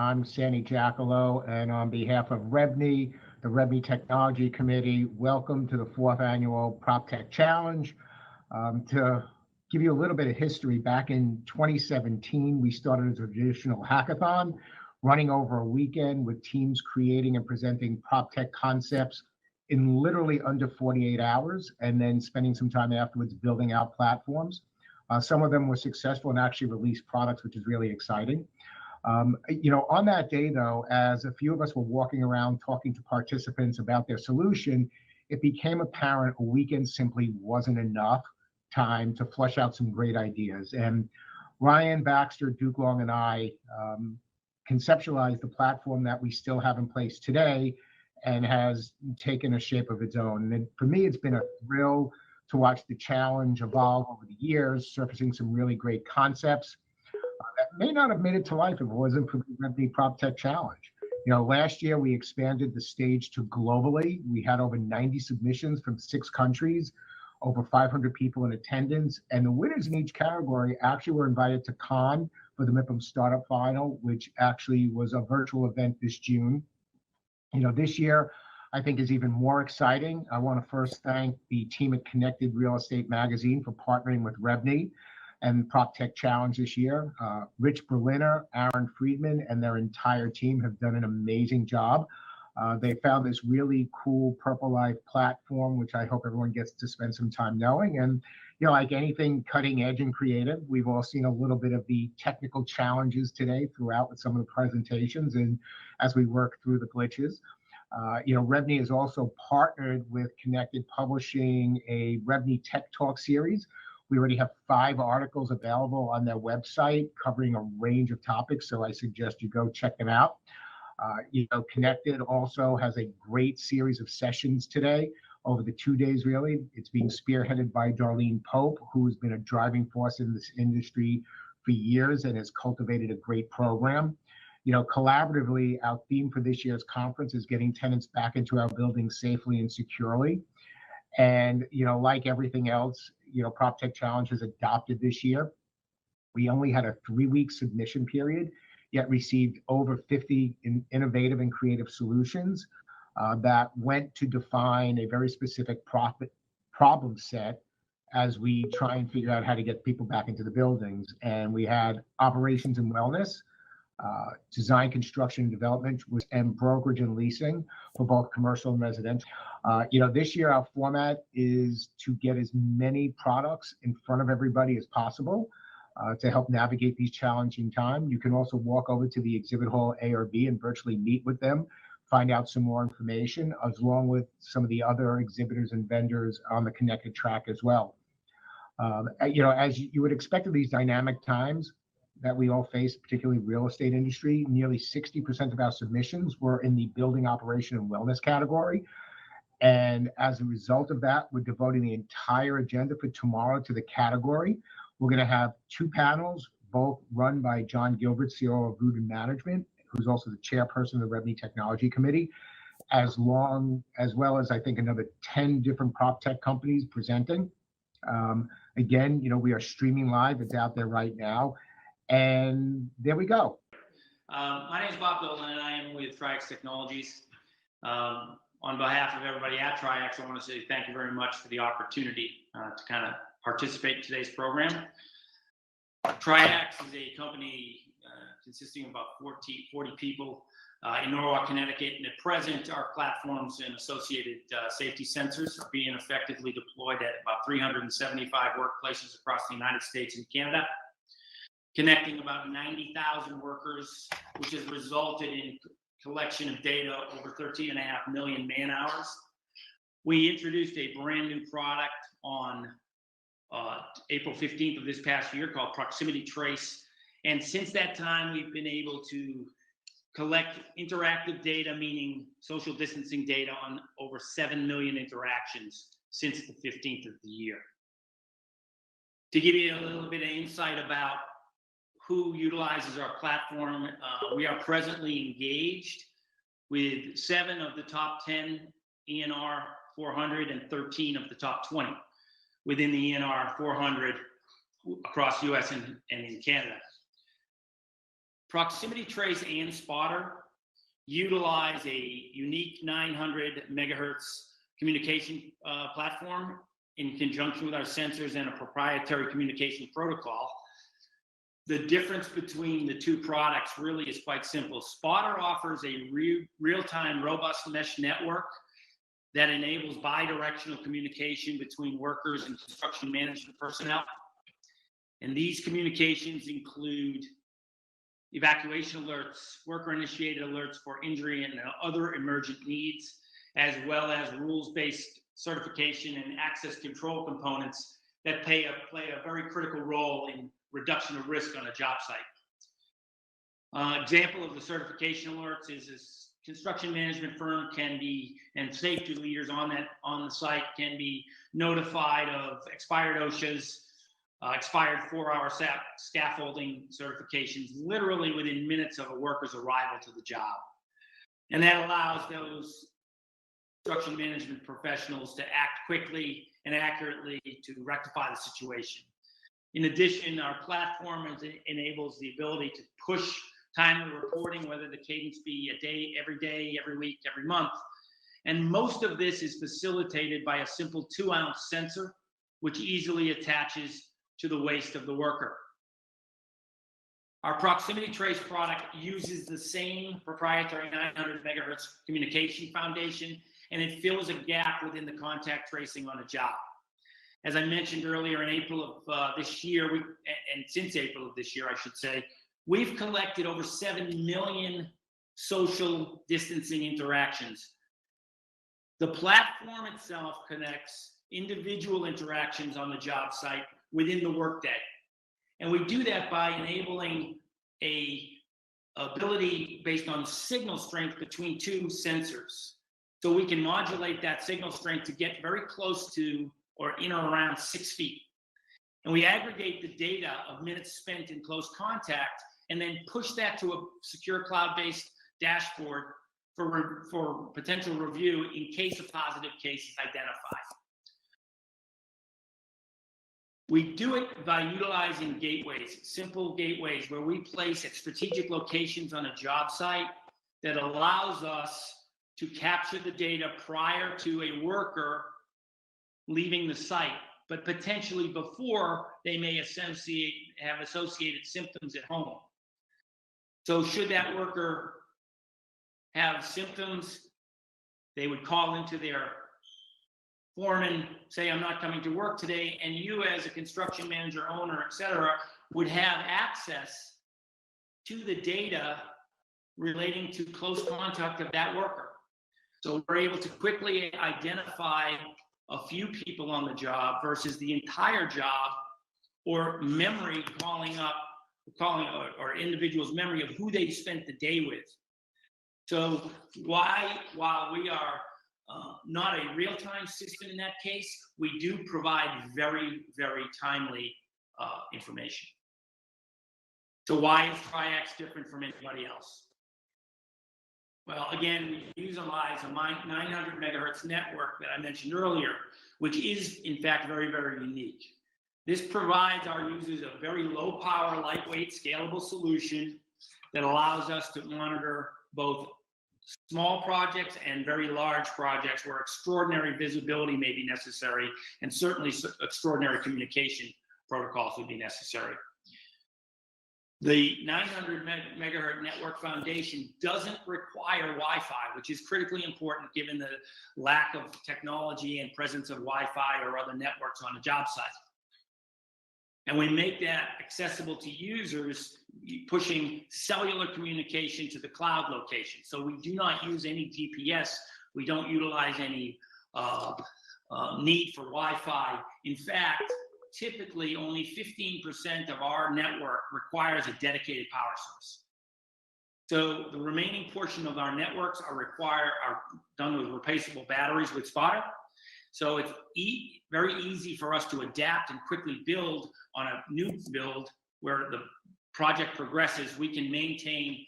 I'm Sandy Giacolo, and on behalf of REBNY, the REBNY Technology Committee, welcome to the 4th Annual PropTech Challenge. To give you a little bit of history, back in 2017, we started a traditional hackathon running over a weekend with teams creating and presenting PropTech concepts in literally under 48 hours, and then spending some time afterwards building out platforms. Some of them were successful and actually released products, which is really exciting. On that day, though, as a few of us were walking around talking to participants about their solution, it became apparent a weekend simply wasn't enough time to flesh out some great ideas. And Ryan Baxter, Duke Long, and I conceptualized the platform that we still have in place today and has taken a shape of its own. And for me, it's been a thrill to watch the challenge evolve over the years, surfacing some really great concepts that may not have made it to life if it wasn't for the REBNY PropTech Challenge. Last year we expanded the stage to globally. We had over 90 submissions from 6 countries, over 500 people in attendance, and the winners in each category actually were invited to Cannes for the MIPIM Startup Final, which actually was a virtual event this June. This year I think is even more exciting. I want to first thank the team at Connected Real Estate Magazine for partnering with REBNY and PropTech Challenge this year. Rich Berliner, Aaron Friedman, and their entire team have done an amazing job. They found this really cool Purple Life platform, which I hope everyone gets to spend some time knowing. And like anything cutting edge and creative, we've all seen a little bit of the technical challenges today throughout with some of the presentations and as we work through the glitches. REBNY has also partnered with Connected Publishing a REBNY Tech Talk series. We already have 5 articles available on their website covering a range of topics, so I suggest you go check them out. Connected also has a great series of sessions today over the 2 days, really. It's being spearheaded by Darlene Pope, who has been a driving force in this industry for years and has cultivated a great program. Collaboratively, our theme for this year's conference is getting tenants back into our buildings safely and securely. And, like everything else, PropTech Challenge has adopted this year. We only had a 3-week submission period, yet received over 50 innovative and creative solutions that went to define a very specific problem set as we try and figure out how to get people back into the buildings. And we had operations and wellness, design, construction, and development, and brokerage and leasing for both commercial and residential. This year our format is to get as many products in front of everybody as possible to help navigate these challenging times. You can also walk over to the exhibit hall A or B and virtually meet with them, find out some more information, along with some of the other exhibitors and vendors on the connected track as well. As you would expect in these dynamic times that we all face, particularly real estate industry, nearly 60% of our submissions were in the building operation and wellness category. And as a result of that, we're devoting the entire agenda for tomorrow to the category. We're going to have 2 panels, both run by John Gilbert, CEO of Rudin Management, who's also the chairperson of the REBNY Technology Committee, as well as I think another 10 different PropTech companies presenting. Again, we are streaming live. It's out there right now. And there we go. My name is Bob Dolan, and I am with Triax Technologies. On behalf of everybody at Triax, I want to say thank you very much for the opportunity to kind of participate in today's program. Triax is a company consisting of about 40 people in Norwalk, Connecticut, and at present our platforms and associated safety sensors are being effectively deployed at about 375 workplaces across the United States and Canada, connecting about 90,000 workers, which has resulted in collection of data over 13.5 million man hours. We introduced a brand new product on April 15th of this past year called Proximity Trace. And since that time, we've been able to collect interactive data, meaning social distancing data, on over 7 million interactions since the 15th of the year. To give you a little bit of insight about who utilizes our platform, we are presently engaged with 7 of the top 10 ENR 400 and 13 of the top 20 within the ENR 400 across US and in Canada. Proximity Trace and Spotter utilize a unique 900 megahertz communication platform in conjunction with our sensors and a proprietary communication protocol. The difference between the two products really is quite simple. Spotter offers a real-time robust mesh network that enables bi-directional communication between workers and construction management personnel. And these communications include evacuation alerts, worker-initiated alerts for injury and other emergent needs, as well as rules-based certification and access control components that play a very critical role in reduction of risk on a job site. Example of the certification alerts is this construction management firm can be, and safety leaders on the site can be notified of expired OSHAs, expired 4-hour scaffolding certifications, literally within minutes of a worker's arrival to the job. And that allows those construction management professionals to act quickly and accurately to rectify the situation. In addition, our platform enables the ability to push timely reporting, whether the cadence be a day, every week, every month. And most of this is facilitated by a simple 2-ounce sensor, which easily attaches to the waist of the worker. Our Proximity Trace product uses the same proprietary 900 megahertz communication foundation, and it fills a gap within the contact tracing on a job. As I mentioned earlier, in April of this year, and since April of this year, I should say, we've collected over 7 million social distancing interactions. The platform itself connects individual interactions on the job site within the workday. And we do that by enabling a ability based on signal strength between two sensors. So we can modulate that signal strength to get very close to or in or around 6 feet. And we aggregate the data of minutes spent in close contact and then push that to a secure cloud-based dashboard for potential review in case a positive case is identified. We do it by utilizing gateways, simple gateways, where we place at strategic locations on a job site that allows us to capture the data prior to a worker leaving the site, but potentially before they may have associated symptoms at home. So should that worker have symptoms, they would call into their foreman, say, I'm not coming to work today, and you as a construction manager, owner, et cetera, would have access to the data relating to close contact of that worker. So we're able to quickly identify a few people on the job versus the entire job, or memory calling or individual's memory of who they spent the day with. So while we are not a real-time system in that case, we do provide very, very timely information. So why is Triax different from anybody else? Well, again, we utilize a 900 megahertz network that I mentioned earlier, which is in fact very, very unique. This provides our users a very low power, lightweight, scalable solution that allows us to monitor both small projects and very large projects where extraordinary visibility may be necessary, and certainly extraordinary communication protocols would be necessary. The 900 megahertz network foundation doesn't require Wi-Fi, which is critically important given the lack of technology and presence of Wi-Fi or other networks on a job site. And we make that accessible to users, pushing cellular communication to the cloud location. So we do not use any GPS. We don't utilize any need for Wi-Fi. In fact, typically only 15% of our network requires a dedicated power source. So the remaining portion of our networks are done with replaceable batteries with Spotter. So it's very easy for us to adapt and quickly build on a new build where the project progresses. We can maintain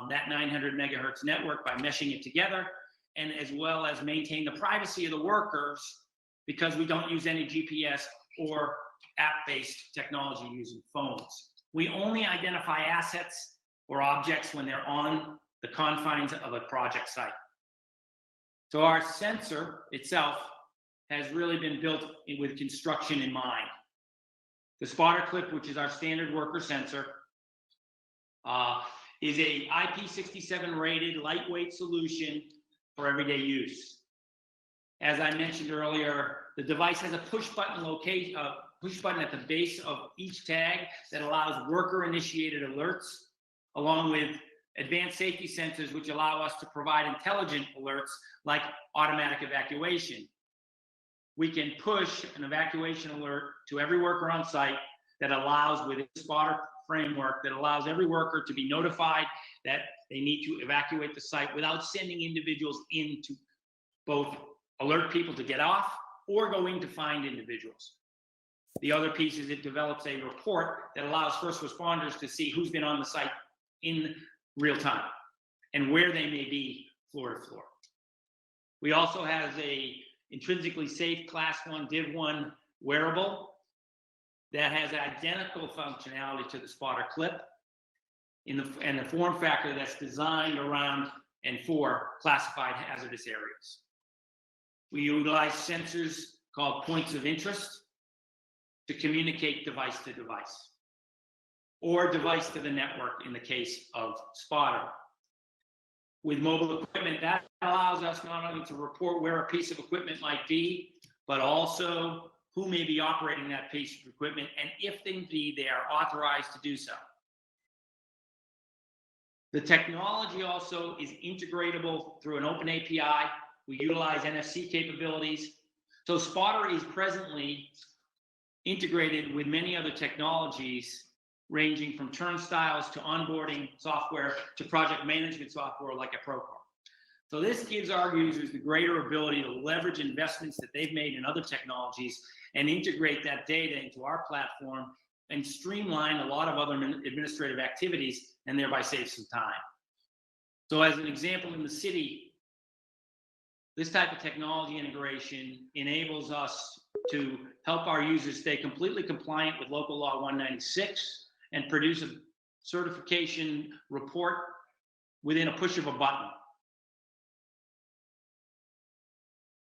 that 900 megahertz network by meshing it together, and as well as maintain the privacy of the workers because we don't use any GPS or app-based technology using phones. We only identify assets or objects when they're on the confines of a project site. So our sensor itself has really been built with construction in mind. The spotter clip, which is our standard worker sensor, is a IP67 rated lightweight solution for everyday use. As I mentioned earlier, the device has a push button at the base of each tag that allows worker-initiated alerts, along with advanced safety sensors, which allow us to provide intelligent alerts like automatic evacuation. We can push an evacuation alert to every worker on site that allows, within the spotter framework, that allows every worker to be notified that they need to evacuate the site without sending individuals in to both alert people to get off or go in to find individuals. The other piece is it develops a report that allows first responders to see who's been on the site in real time and where they may be floor to floor. We also have a intrinsically safe Class 1 Div 1 wearable that has identical functionality to the spotter clip and the form factor that's designed around and for classified hazardous areas. We utilize sensors called points of interest to communicate device to device or device to the network in the case of spotter. With mobile equipment, that allows us not only to report where a piece of equipment might be, but also who may be operating that piece of equipment and if indeed they are authorized to do so. The technology also is integratable through an open API. We utilize NFC capabilities. So Spotter is presently integrated with many other technologies, ranging from turnstiles to onboarding software to project management software like a Procore. So this gives our users the greater ability to leverage investments that they've made in other technologies and integrate that data into our platform and streamline a lot of other administrative activities and thereby save some time. So as an example, in the city, this type of technology integration enables us to help our users stay completely compliant with local law 196 and produce a certification report within a push of a button.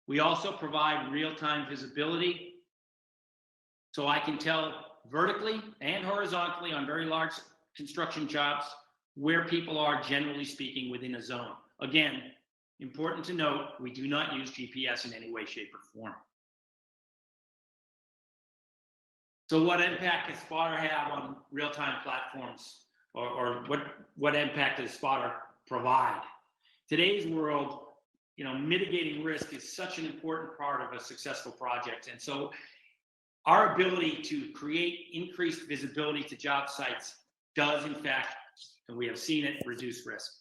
We also provide real-time visibility, so I can tell vertically and horizontally on very large construction jobs where people are, generally speaking, within a zone. Again, important to note, we do not use GPS in any way, shape, or form. So what impact does Spotter have on real-time platforms, or what impact does Spotter provide? Today's world, mitigating risk is such an important part of a successful project. And so our ability to create increased visibility to job sites does, in fact, and we have seen it, reduce risk.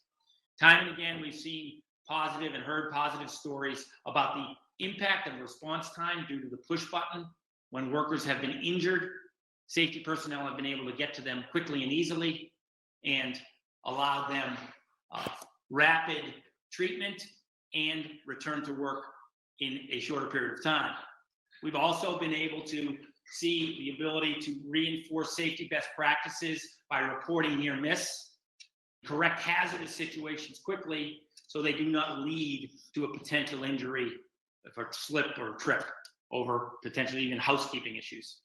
Time and again, we've seen positive and heard positive stories about the impact of response time due to the push button. When workers have been injured, safety personnel have been able to get to them quickly and easily and allow them rapid treatment and return to work in a shorter period of time. We've also been able to see the ability to reinforce safety best practices by reporting near miss, correct hazardous situations quickly so they do not lead to a potential injury for slip or trip over potentially even housekeeping issues.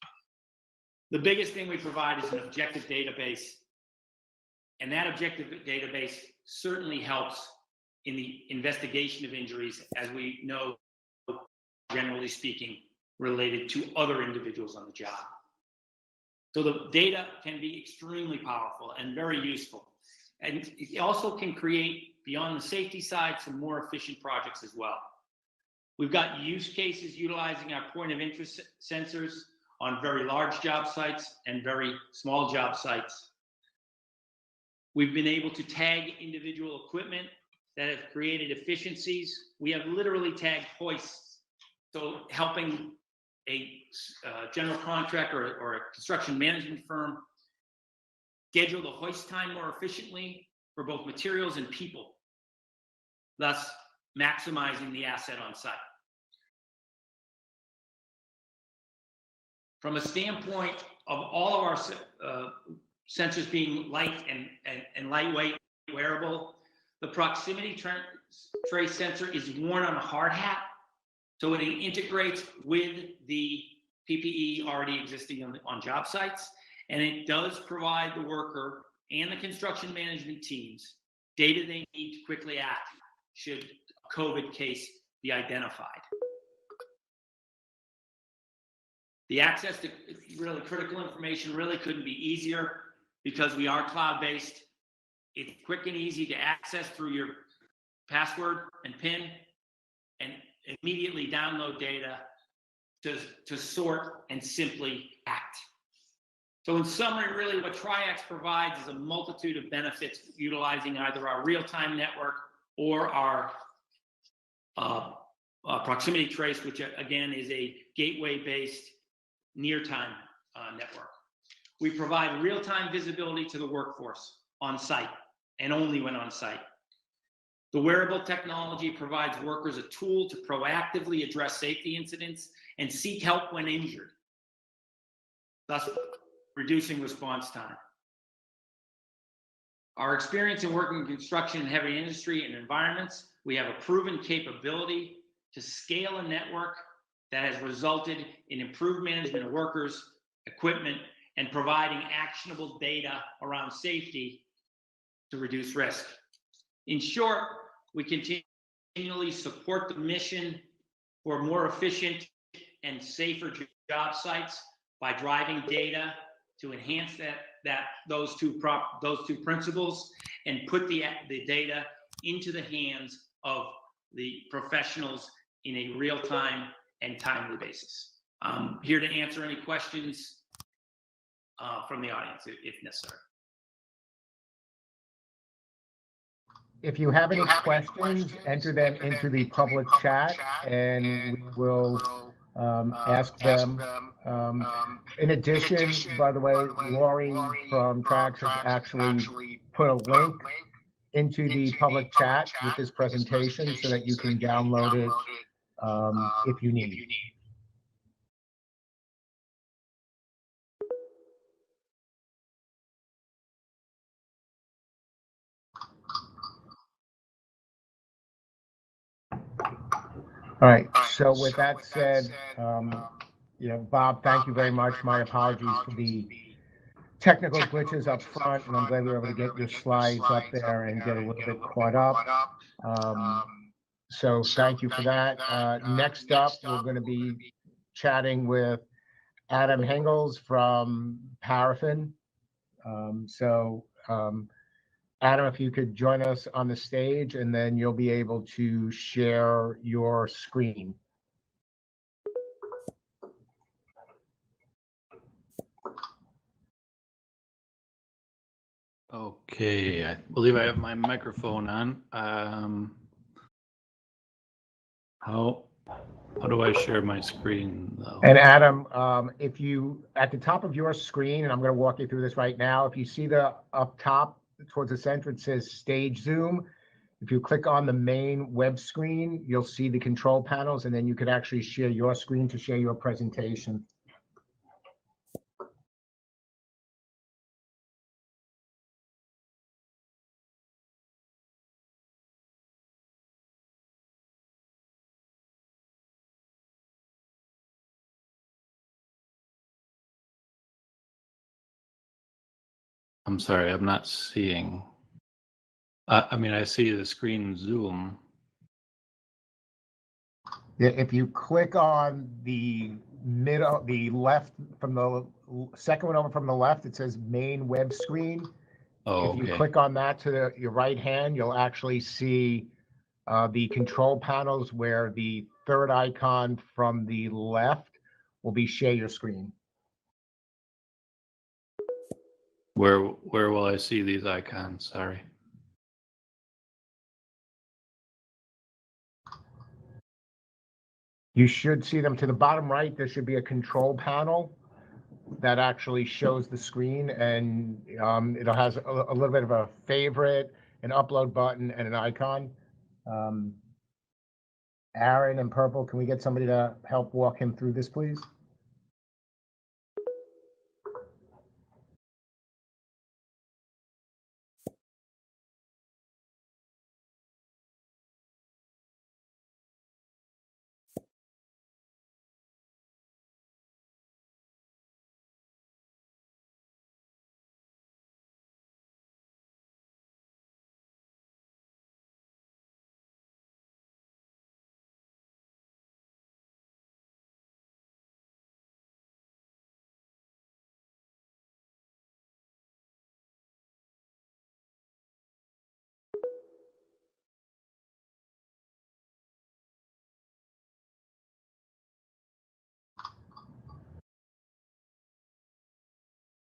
The biggest thing we provide is an objective database, and that objective database certainly helps in the investigation of injuries, as we know, generally speaking, related to other individuals on the job. So the data can be extremely powerful and very useful. And it also can create, beyond the safety side, some more efficient projects as well. We've got use cases utilizing our point of interest sensors on very large job sites and very small job sites. We've been able to tag individual equipment that have created efficiencies. We have literally tagged hoists, so helping a general contractor or a construction management firm schedule the hoist time more efficiently for both materials and people, thus maximizing the asset on site. From a standpoint of all of our sensors being light and lightweight, wearable. The proximity trace sensor is worn on a hard hat, so it integrates with the PPE already existing on job sites, and it does provide the worker and the construction management teams data they need to quickly act should a COVID case be identified. The access to really critical information really couldn't be easier because we are cloud-based. It's quick and easy to access through your password and PIN and immediately download data to sort and simply act. So in summary, really what Triax provides is a multitude of benefits utilizing either our real-time network or our proximity trace, which again is a gateway-based near-time network. We provide real-time visibility to the workforce on site and only when on site. The wearable technology provides workers a tool to proactively address safety incidents and seek help when injured, thus reducing response time. Our experience in working in construction and heavy industry and environments, we have a proven capability to scale a network that has resulted in improved management of workers, equipment, and providing actionable data around safety to reduce risk. In short, we continually support the mission for more efficient and safer job sites by driving data to enhance those two principles and put the data into the hands of the professionals in a real-time and timely basis. I'm here to answer any questions from the audience if necessary. If you have any questions, enter them into the public chat and we will ask them. In addition, by the way, Lori from Trax has actually put a link into the public chat with this presentation so that you can download it if you need. All right, so with that said, Bob, thank you very much. My apologies for the technical glitches up front, and I'm glad we were able to get your slides up there and get a little bit caught up. So thank you for that. Next up, we're going to be chatting with Adam Hengels from Paraffin. Adam, if you could join us on the stage, and then you'll be able to share your screen. Okay, I believe I have my microphone on. How do I share my screen though? And Adam, if you, at the top of your screen, and I'm going to walk you through this right now, if you see the up top towards the center, it says Stage Zoom. If you click on the main web screen, you'll see the control panels, and then you could actually share your screen to share your presentation. I'm sorry, I'm not seeing. I mean, I see the screen Zoom. Yeah, if you click on the middle, the left, from the second one over from the left, it says main web screen. Oh, if you okay. click on that to your right hand, you'll actually see the control panels where the third icon from the left will be share your screen. Where will I see these icons? Sorry. You should see them to the bottom right. There should be a control panel that actually shows the screen, and it has a little bit of a favorite, an upload button, and an icon. Aaron and Purple, can we get somebody to help walk him through this, please?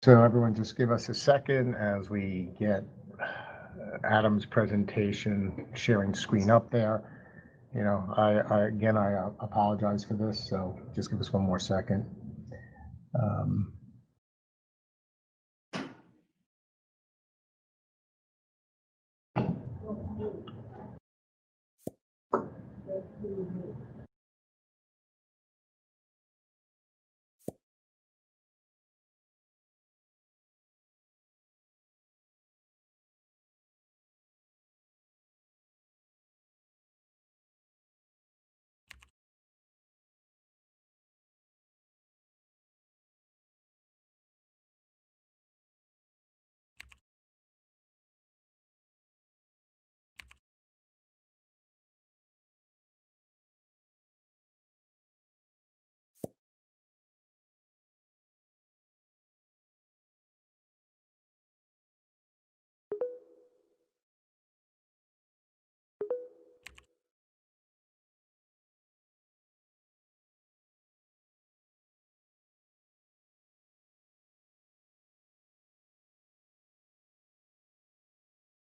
So everyone just give us a second as we get Adam's presentation sharing screen up there. You know, I apologize for this, so just give us one more second.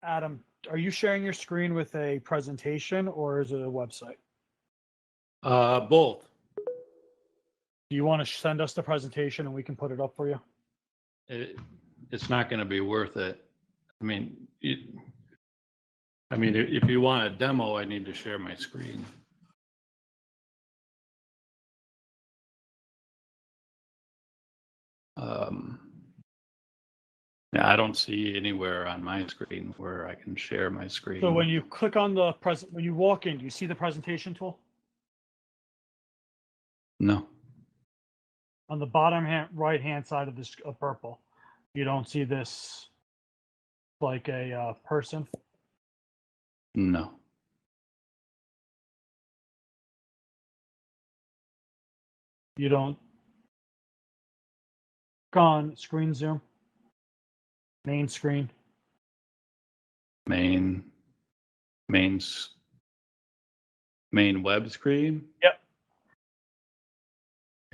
Adam, are you sharing your screen with a presentation or is it a website? Both. Do you want to send us the presentation and we can put it up for you? It's not going to be worth it. I mean, if you want a demo, I need to share my screen. Yeah, I don't see anywhere on my screen where I can share my screen. So when you click on the when you walk in, do you see the presentation tool? No. On the bottom right hand side of this purple, you don't see this like a person? No. You don't go on screen zoom, main screen. Main web screen. Yep.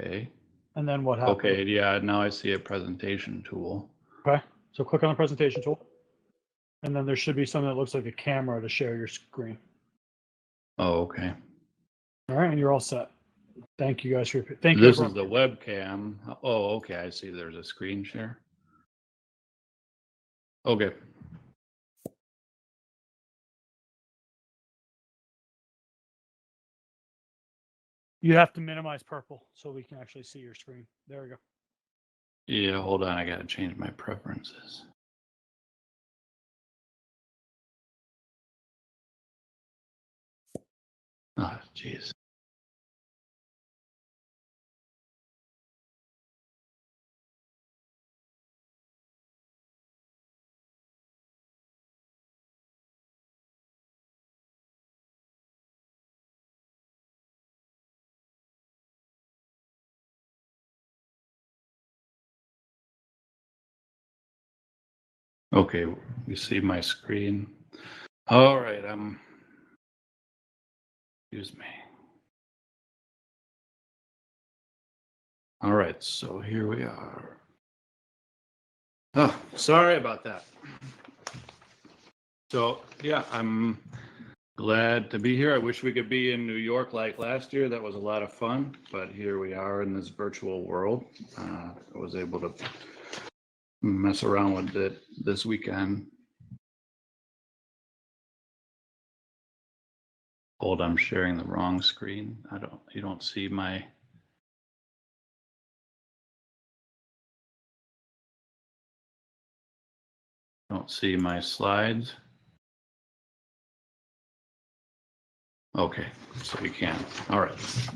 Okay. And then what happens? Okay. Yeah. Now I see a presentation tool. Okay. So click on the presentation tool. And then there should be something that looks like a camera to share your screen. Oh, okay. All right. And you're all set. Thank you guys for thank you. This is the webcam. Oh, okay. I see. There's a screen share. Okay. You have to minimize purple so we can actually see your screen. There we go. Yeah, hold on. I got to change my preferences. Oh, jeez. Okay, you see my screen. All right, excuse me. All right, so here we are. Oh, sorry about that. So yeah, I'm glad to be here. I wish we could be in New York like last year. That was a lot of fun, but here we are in this virtual world. I was able to mess around with it this weekend. Hold, I'm sharing the wrong screen. You don't see my. Don't see my slides. Okay, so we can. All right.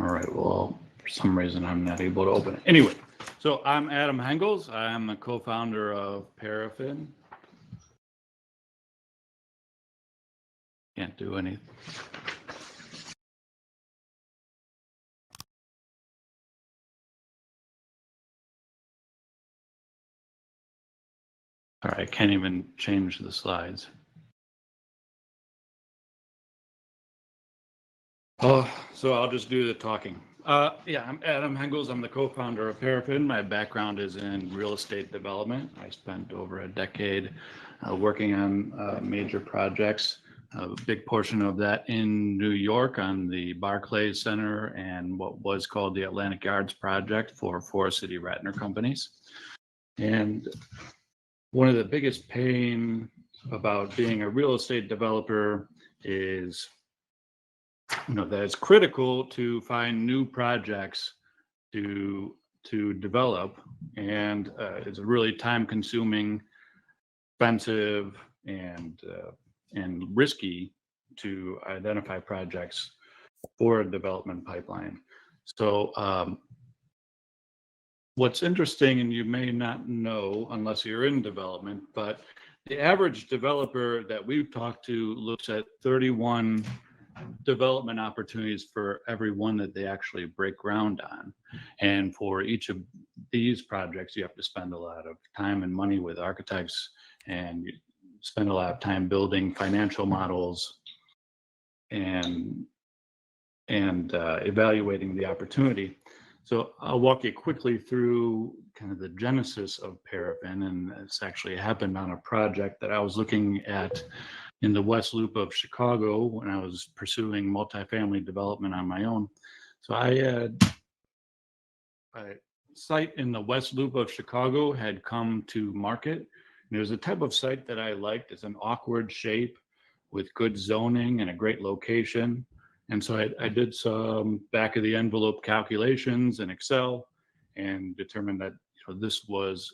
All right, well, for some reason, I'm not able to open it. Anyway, so I'm Adam Hengels. I'm the co-founder of Paraffin. Can't do anything. All right, I can't even change the slides. Oh, so I'll just do the talking. Yeah, I'm Adam Hengels. I'm the co-founder of Paraffin. My background is in real estate development. I spent over a decade working on major projects. A big portion of that in New York on the Barclays Center and what was called the Atlantic Yards project for Forest City Ratner companies. And one of the biggest pain about being a real estate developer is, that it's critical to find new projects to develop, and it's a really time-consuming, expensive, and risky to identify projects for a development pipeline. So what's interesting, and you may not know unless you're in development, but the average developer that we've talked to looks at 31 development opportunities for every one that they actually break ground on. And for each of these projects, you have to spend a lot of time and money with architects, and you spend a lot of time building financial models and evaluating the opportunity. So I'll walk you quickly through kind of the genesis of Paraffin, and it's actually happened on a project that I was looking at in the West Loop of Chicago when I was pursuing multifamily development on my own. So I had a site in the West Loop of Chicago had come to market. And it was a type of site that I liked. It's an awkward shape with good zoning and a great location. And so I did some back of the envelope calculations in Excel and determined that this was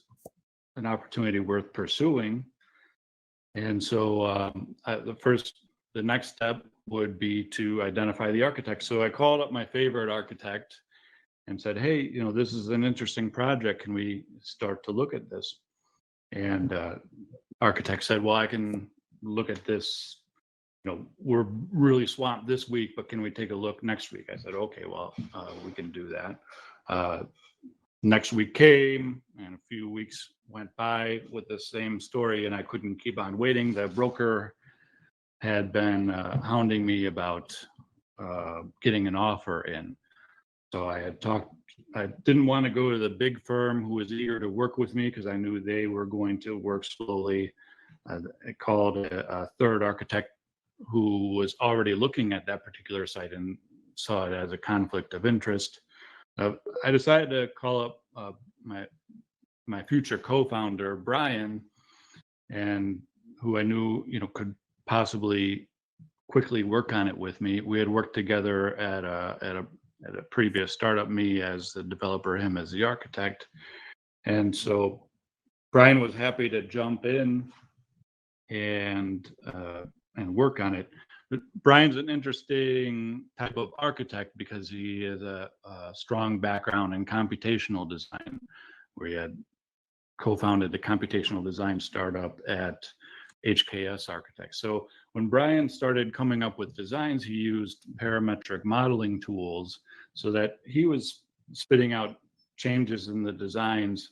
an opportunity worth pursuing. And so the next step would be to identify the architect. So I called up my favorite architect and said, hey, this is an interesting project. Can we start to look at this? And architect said, well, I can look at this. We're really swamped this week, but can we take a look next week? I said, okay, well, we can do that. Next week came, and a few weeks went by with the same story, and I couldn't keep on waiting. The broker had been hounding me about getting an offer in. So I didn't want to go to the big firm who was eager to work with me because I knew they were going to work slowly. I called a third architect who was already looking at that particular site and saw it as a conflict of interest. I decided to call up my future co-founder, Brian, and who I knew could possibly quickly work on it with me. We had worked together at a previous startup, me as the developer, him as the architect. And so Brian was happy to jump in and work on it. But Brian's an interesting type of architect because he has a strong background in computational design, where he had co-founded the computational design startup at HKS Architects. So when Brian started coming up with designs, he used parametric modeling tools so that he was spitting out changes in the designs,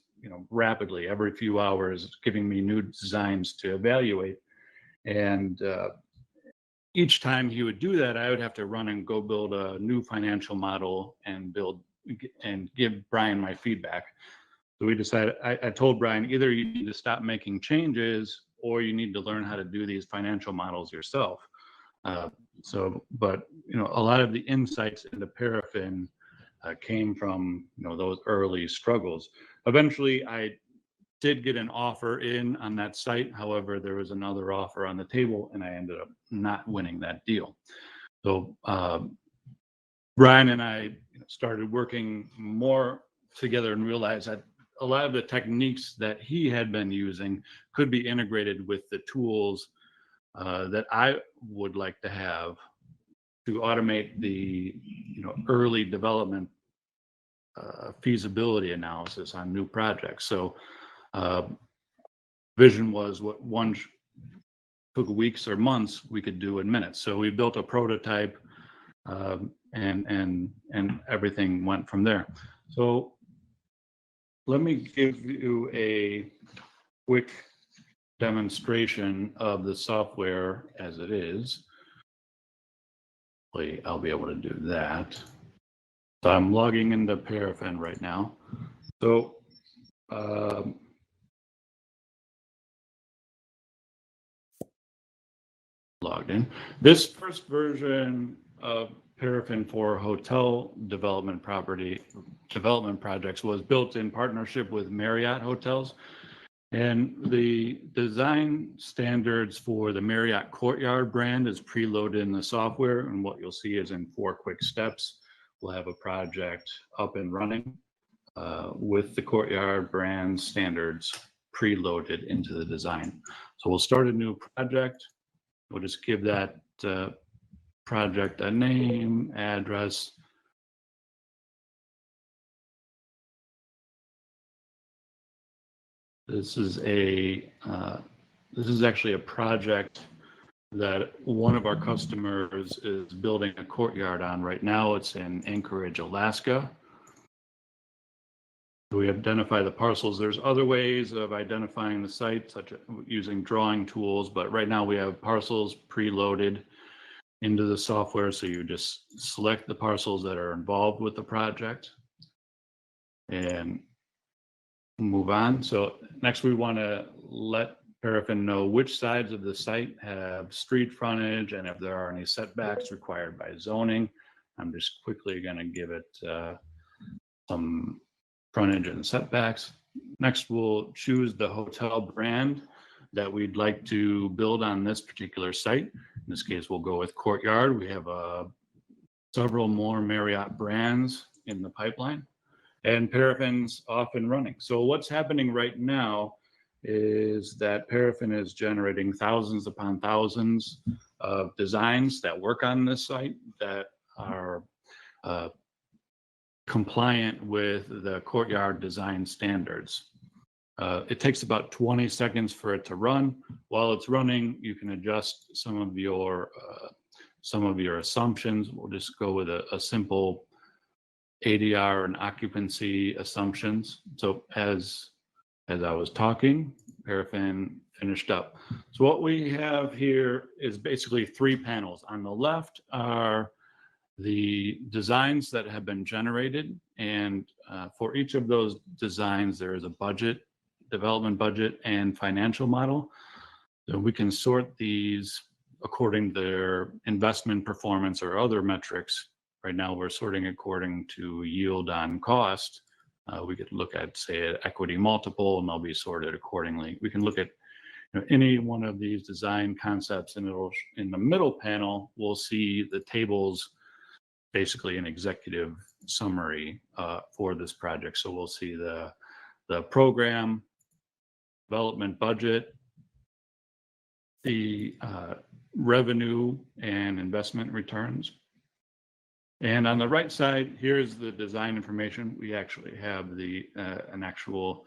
rapidly every few hours, giving me new designs to evaluate. And each time he would do that, I would have to run and go build a new financial model and give Brian my feedback. So we decided, I told Brian, either you need to stop making changes or you need to learn how to do these financial models yourself. But a lot of the insights into Paraffin came from those early struggles. Eventually, I did get an offer in on that site. However, there was another offer on the table, and I ended up not winning that deal. So Brian and I started working more together and realized that a lot of the techniques that he had been using could be integrated with the tools that I would like to have to automate the early development feasibility analysis on new projects. So vision was what one took weeks or months, we could do in minutes. So we built a prototype, and everything went from there. So let me give you a quick demonstration of the software as it is. Hopefully I'll be able to do that. So I'm logging into Paraffin right now. So logged in. This first version of Paraffin for hotel development projects was built in partnership with Marriott Hotels. And the design standards for the Marriott Courtyard brand is preloaded in the software. And what you'll see is in 4 quick steps, we'll have a project up and running with the Courtyard brand standards preloaded into the design. So we'll start a new project. We'll just give that project a name, address. This is actually a project that one of our customers is building a courtyard on right now. It's in Anchorage, Alaska. We identify the parcels. There's other ways of identifying the site, such as using drawing tools, but right now we have parcels preloaded into the software. So you just select the parcels that are involved with the project and move on. So next we want to let Paraffin know which sides of the site have street frontage and if there are any setbacks required by zoning. I'm just quickly going to give it some frontage and setbacks. Next, we'll choose the hotel brand that we'd like to build on this particular site. In this case, we'll go with Courtyard. We have several more Marriott brands in the pipeline, and Paraffin's off and running. So what's happening right now is that Paraffin is generating thousands upon thousands of designs that work on this site that are compliant with the Courtyard design standards. It takes about 20 seconds for it to run. While it's running, you can adjust some of your assumptions. We'll just go with a simple ADR and occupancy assumptions. So as I was talking, Paraffin finished up. So what we have here is basically 3 panels. On the left are the designs that have been generated, and for each of those designs there is a budget, development budget, and financial model. So we can sort these according to their investment performance or other metrics. Right now we're sorting according to yield on cost. We could look at, say, an equity multiple, and they'll be sorted accordingly. We can look at any one of these design concepts, and it'll, in the middle panel, we'll see the tables, basically an executive summary for this project. So we'll see the program, development budget, the revenue and investment returns. And on the right side, here's the design information. We actually have the an actual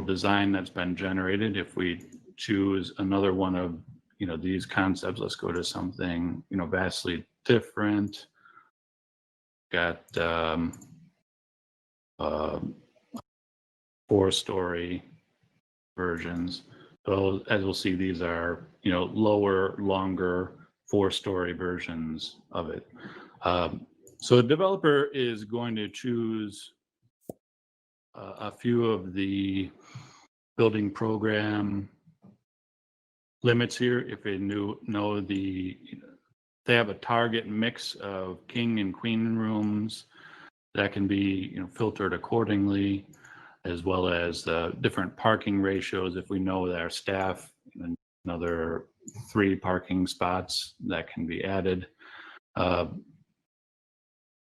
design that's been generated. If we choose another one of these concepts, let's go to something vastly different. Got 4-story versions. So as we'll see, these are lower, longer 4-story versions of it. So the developer is going to choose a few of the building program limits here. If they know they have a target mix of king and queen rooms that can be filtered accordingly, as well as the different parking ratios. If we know that our staff, another 3 parking spots that can be added.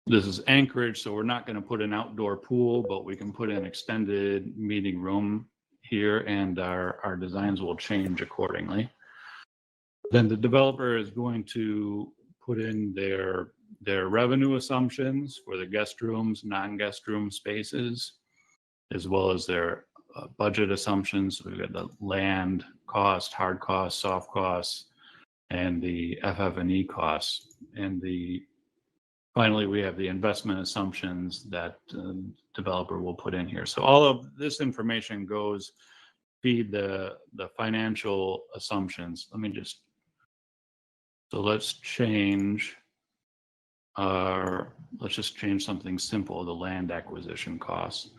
This is Anchorage, so we're not going to put an outdoor pool, but we can put an extended meeting room here, and our designs will change accordingly. Then the developer is going to put in their revenue assumptions for the guest rooms, non-guest room spaces, as well as their budget assumptions. So we've got the land cost, hard costs, soft costs, and the FF&E costs. And finally, we have the investment assumptions that the developer will put in here. So all of this information goes feed the financial assumptions. Let's change let's just change something simple, the land acquisition costs.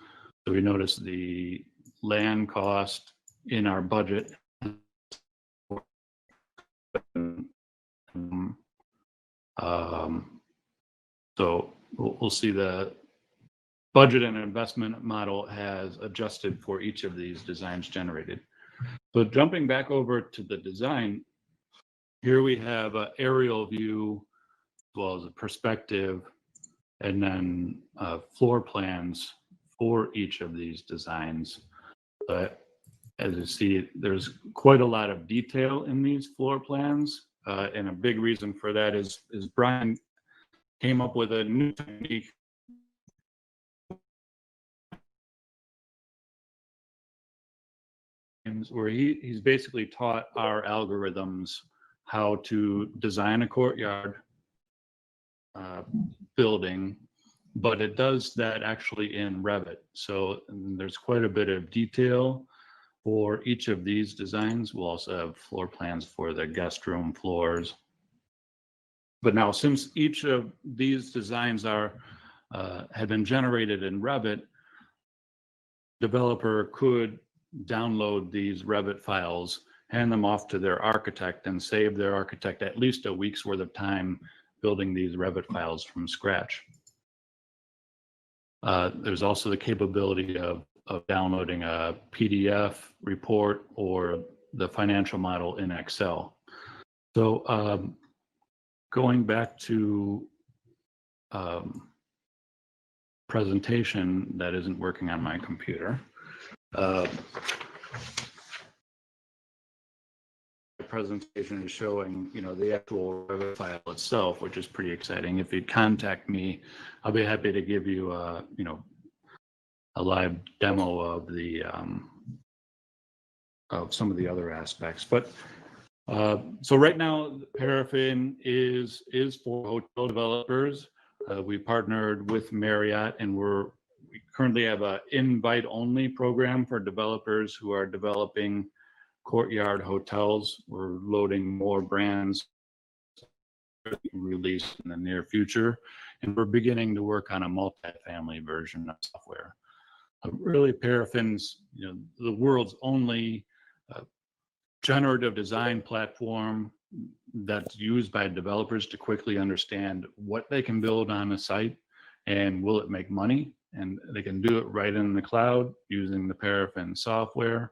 So we notice the land cost in our budget. So we'll see the budget and investment model has adjusted for each of these designs generated. So jumping back over to the design, here we have an aerial view as well as a perspective, and then floor plans for each of these designs. But as you see, there's quite a lot of detail in these floor plans, and a big reason for that is Brian came up with a new technique where he's basically taught our algorithms how to design a courtyard building, but it does that actually in Revit. So there's quite a bit of detail for each of these designs. We'll also have floor plans for the guest room floors. But now, since each of these designs have been generated in Revit, developer could download these Revit files, hand them off to their architect, and save their architect at least a week's worth of time building these Revit files from scratch. There's also the capability of downloading a PDF report or the financial model in Excel. So going back to presentation that isn't working on my computer. Presentation is showing, the actual Revit file itself, which is pretty exciting. If you'd contact me, I'll be happy to give you a live demo of the of some of the other aspects. But so right now, Paraffin is for hotel developers. We partnered with Marriott, and we currently have an invite-only program for developers who are developing courtyard hotels. We're loading more brands released in the near future, and we're beginning to work on a multi-family version of software. Really, Paraffin's the world's only generative design platform that's used by developers to quickly understand what they can build on a site and will it make money, and they can do it right in the cloud using the Paraffin software.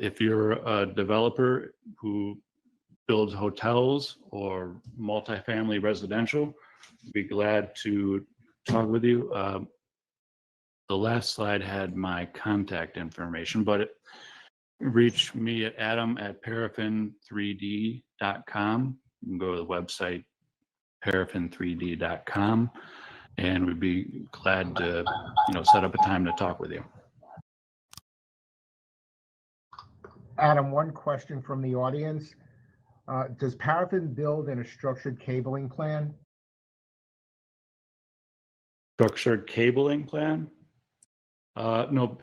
If you're a developer who builds hotels or multifamily residential, I'd be glad to talk with you. The last slide had my contact information, but reach me at adam@paraffin3d.com. You can go to the website paraffin3d.com, and we'd be glad to set up a time to talk with you. Adam, one question from the audience. Does Paraffin build in a structured cabling plan? Structured cabling plan? No,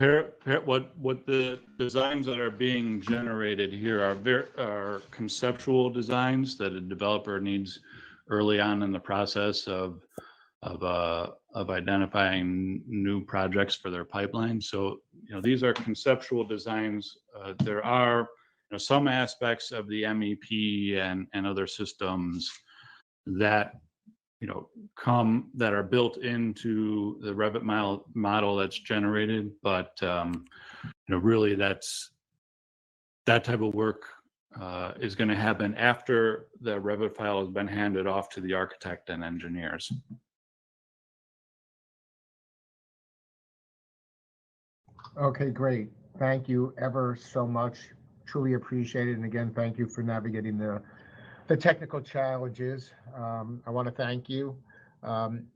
what the designs that are being generated here are conceptual designs that a developer needs early on in the process of identifying new projects for their pipeline. So these are conceptual designs. There are some aspects of the MEP and other systems that that are built into the Revit model that's generated, but really that type of work is going to happen after the Revit file has been handed off to the architect and engineers. Okay, great. Thank you ever so much. Truly appreciate it. And again, thank you for navigating the technical challenges. I want to thank you.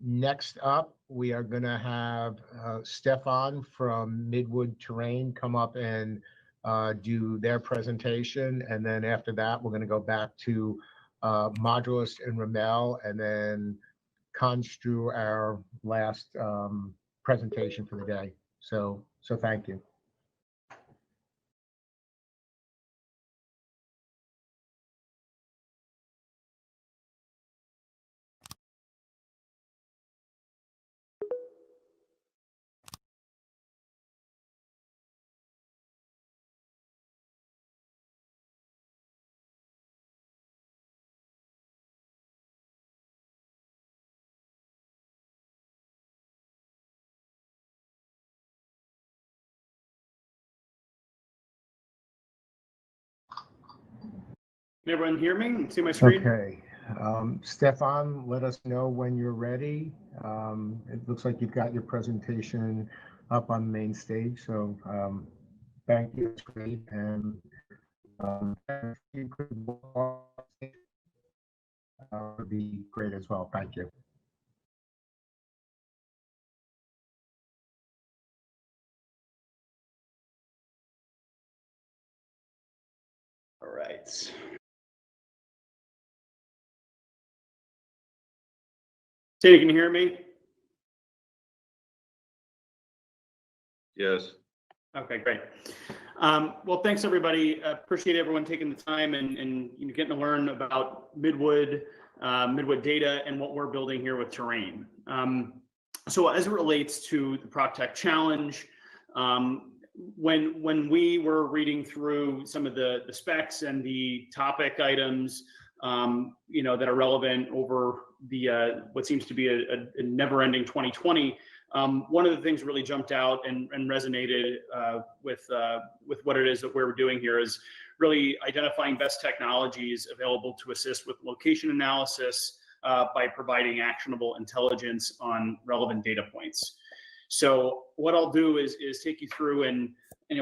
Next up, we are going to have Stefan from Midwood Terrain come up and do their presentation. And then after that, we're going to go back to Modulus and Ramel, and then Constru, our last presentation for the day. So thank you. Can everyone hear me? See my screen? Okay. Stefan, let us know when you're ready. It looks like you've got your presentation up on the main stage. So thank you. It's great. And if you could would be great as well. Thank you. All right. Sandy, can you hear me? Yes. Okay, great. Well, thanks everybody. Appreciate everyone taking the time and getting to learn about Midwood data and what we're building here with Terrain. So as it relates to the PropTech Challenge, when we were reading through some of the specs and the topic items, that are relevant over the what seems to be a never-ending 2020. One of the things really jumped out and resonated with what it is that we're doing here is really identifying best technologies available to assist with location analysis by providing actionable intelligence on relevant data points. So what I'll do is take you through and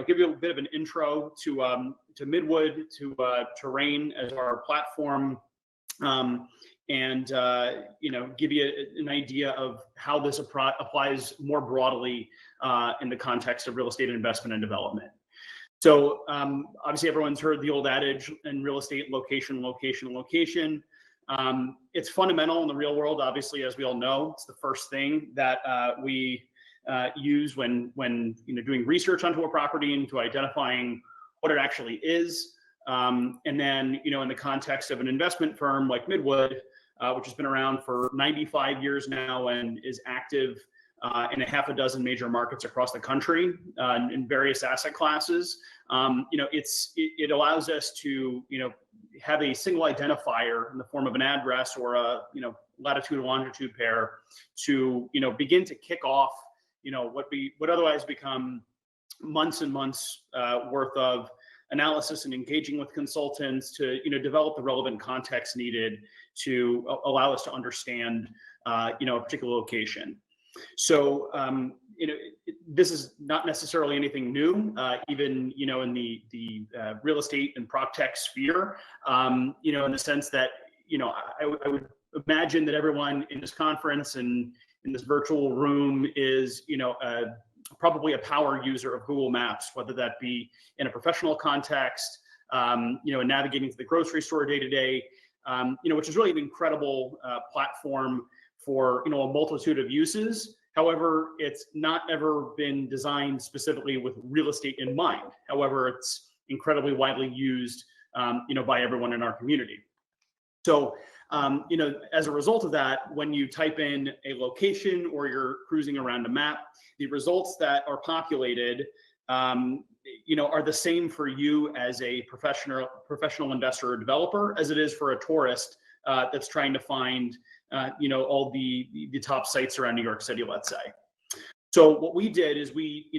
give you a bit of an intro to Midwood, to Terrain as our platform, and give you an idea of how this applies more broadly in the context of real estate investment and development. So obviously everyone's heard the old adage in real estate: location, location, location. It's fundamental in the real world. Obviously, as we all know, it's the first thing that we use when doing research onto a property and to identifying what it actually is. And then, in the context of an investment firm like Midwood, which has been around for 95 years now and is active in a half a dozen major markets across the country in various asset classes, it allows us to, have a single identifier in the form of an address or a, latitude and longitude pair to, begin to kick off, what would otherwise become months and months worth of analysis and engaging with consultants to develop the relevant context needed to allow us to understand a particular location. So this is not necessarily anything new, even in the real estate and PropTech sphere, in the sense that I would imagine that everyone in this conference and in this virtual room is probably a power user of Google Maps, whether that be in a professional context, navigating to the grocery store day to day, which is really an incredible platform for a multitude of uses. However, it's not ever been designed specifically with real estate in mind. However, it's incredibly widely used, by everyone in our community. So, as a result of that, when you type in a location or you're cruising around a map, the results that are populated, are the same for you as a professional investor or developer as it is for a tourist that's trying to find, all the top sites around New York City, let's say. So what we did is we,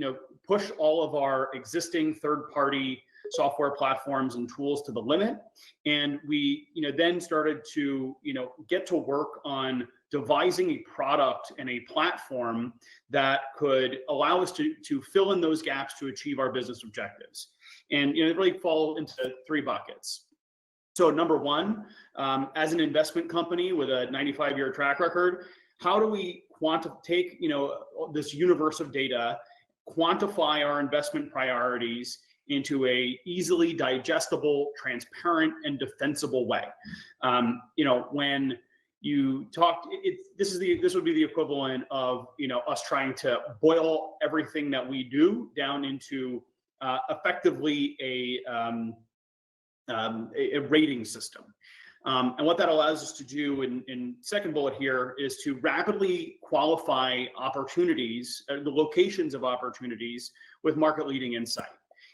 pushed all of our existing third-party software platforms and tools to the limit, and we, then started to, get to work on devising a product and a platform that could allow us to fill in those gaps to achieve our business objectives. And it really fall into three buckets. So number one, as an investment company with a 95-year track record, how do we take this universe of data, quantify our investment priorities into a easily digestible, transparent, and defensible way? When you talked, this would be the equivalent of, us trying to boil everything that we do down into effectively a rating system. And what that allows us to do in second bullet here is to rapidly qualify opportunities, the locations of opportunities with market leading insight.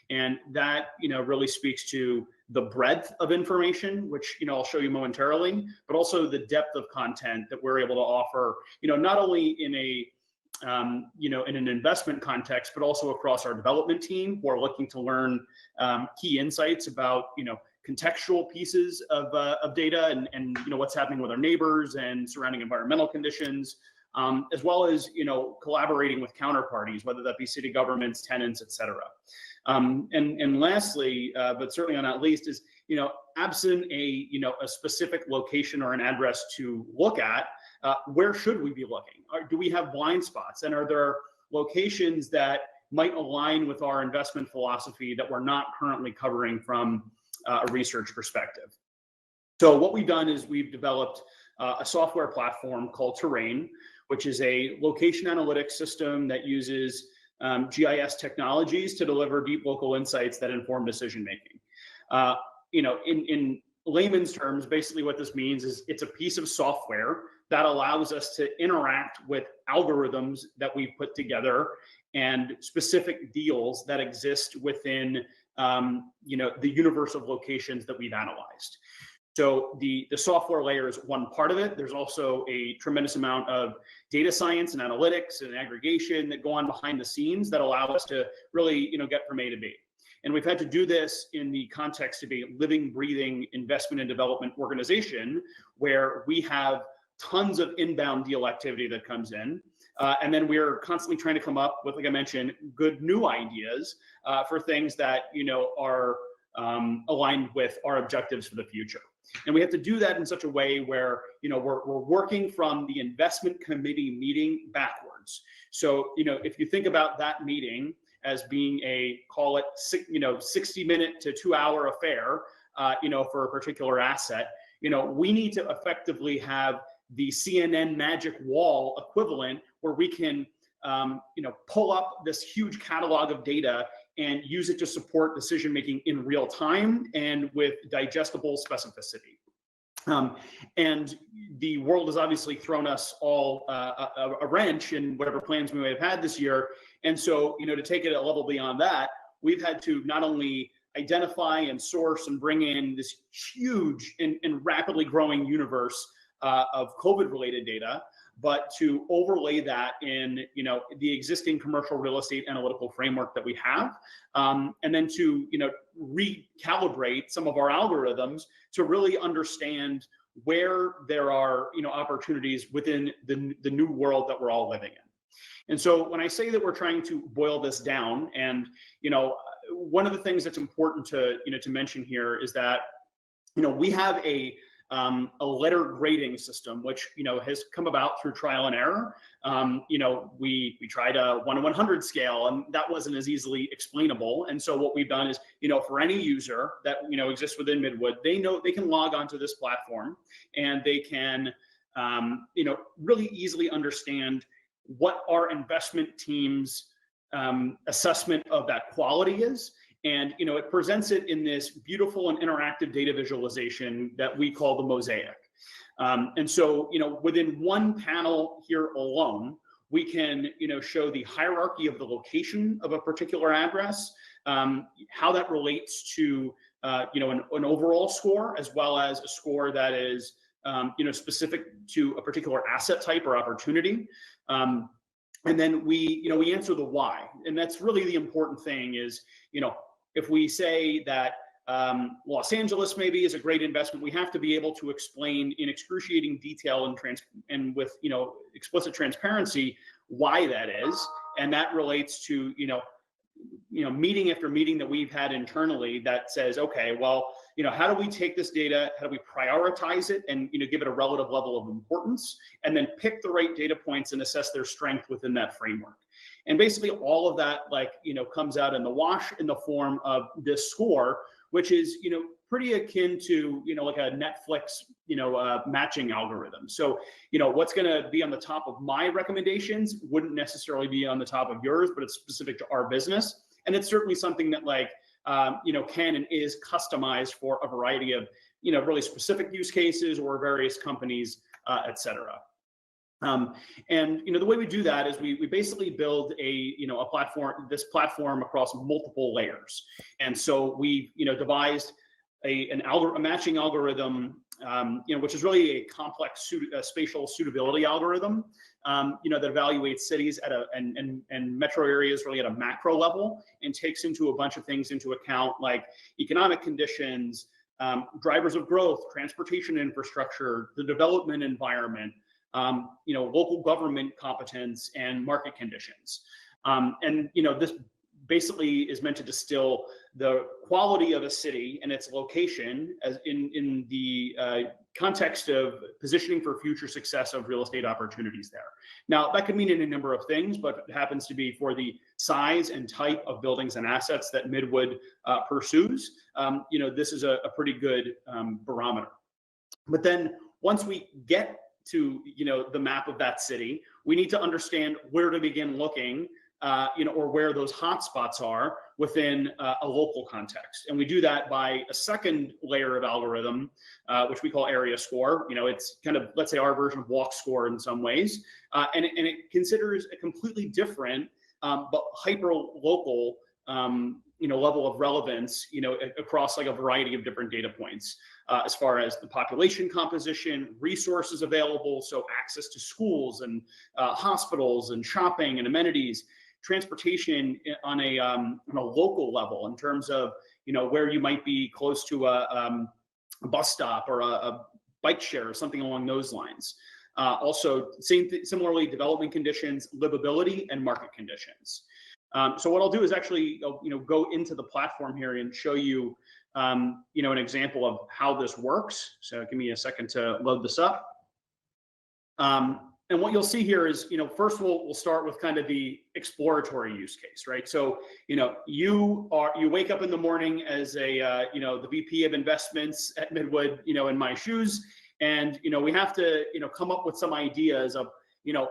And that, really speaks to the breadth of information, which, I'll show you momentarily, but also the depth of content that we're able to offer, not only in in an investment context, but also across our development team who are looking to learn key insights about, contextual pieces of data and what's happening with our neighbors and surrounding environmental conditions, as well as, collaborating with counterparties, whether that be city governments, tenants, et cetera. And lastly, but certainly not least, is, absent a specific location or an address to look at, where should we be looking? Do we have blind spots? And are there locations that might align with our investment philosophy that we're not currently covering from a research perspective? So what we've done is we've developed a software platform called Terrain, which is a location analytics system that uses GIS technologies to deliver deep local insights that inform decision making. In layman's terms, basically what this means is it's a piece of software that allows us to interact with algorithms that we put together and specific deals that exist within the universe of locations that we've analyzed. So the software layer is one part of it. There's also a tremendous amount of data science and analytics and aggregation that go on behind the scenes that allow us to really, get from A to B. And we've had to do this in the context of a living, breathing investment and development organization where we have tons of inbound deal activity that comes in. And then we're constantly trying to come up with, like I mentioned, good new ideas for things that, are aligned with our objectives for the future. And we have to do that in such a way where, we're working from the investment committee meeting backwards. So, if you think about that meeting as being call it 60-minute to 2-hour affair, for a particular asset, we need to effectively have the CNN magic wall equivalent where we can, pull up this huge catalog of data and use it to support decision making in real time and with digestible specificity. And the world has obviously thrown us all a wrench in whatever plans we may have had this year. And so, to take it a level beyond that, we've had to not only identify and source and bring in this huge and rapidly growing universe of COVID-related data, but to overlay that in, the existing commercial real estate analytical framework that we have, and then to, recalibrate some of our algorithms to really understand where there are, opportunities within the new world that we're all living in. And so when I say that we're trying to boil this down, and, one of the things that's important to, to mention here is that, we have a letter grading system, which, has come about through trial and error. We tried a 1 to 100 scale, and that wasn't as easily explainable. And so what we've done is, for any user that, exists within Midwood, they know they can log onto this platform and they can, really easily understand what our investment team's assessment of that quality is. And, it presents it in this beautiful and interactive data visualization that we call the mosaic. And so, within one panel here alone, we can, show the hierarchy of the location of a particular address, how that relates to, an overall score, as well as a score that is, specific to a particular asset type or opportunity. And then we answer the why. And that's really the important thing is, if we say that Los Angeles maybe is a great investment, we have to be able to explain in excruciating detail and with explicit transparency why that is. And that relates to meeting after meeting that we've had internally that says, okay, well, how do we take this data, how do we prioritize it and give it a relative level of importance, and then pick the right data points and assess their strength within that framework. And basically all of that comes out in the wash in the form of this score, which is, pretty akin to, like a Netflix, matching algorithm. So, what's going to be on the top of my recommendations wouldn't necessarily be on the top of yours, but it's specific to our business. And it's certainly something that can and is customized for a variety of, really specific use cases or various companies, et cetera. And the way we do that is we basically build a platform across multiple layers. And so we devised a matching algorithm, which is really a complex spatial suitability algorithm, that evaluates cities and metro areas really at a macro level and takes into a bunch of things into account, like economic conditions, drivers of growth, transportation infrastructure, the development environment, local government competence, and market conditions. This basically is meant to distill the quality of a city and its location as in the context of positioning for future success of real estate opportunities there. Now, that could mean any number of things, but it happens to be for the size and type of buildings and assets that Midwood pursues. This is a pretty good barometer. But then once we get to the map of that city, we need to understand where to begin looking, or where those hotspots are within a local context. And we do that by a second layer of algorithm, which we call area score. It's kind of, let's say, our version of walk score in some ways. And it considers a completely different, but hyper local, level of relevance, across like a variety of different data points, as far as the population composition, resources available, so access to schools and hospitals and shopping and amenities, transportation on a local level in terms of where you might be close to a bus stop or a bike share or something along those lines. Also, similarly, development conditions, livability, and market conditions. So what I'll do is actually go into the platform here and show you an example of how this works. So give me a second to load this up. And what you'll see here is, first we'll start with kind of the exploratory use case, right? So, you wake up in the morning as the VP of investments at Midwood, in my shoes, and, we have to, come up with some ideas of,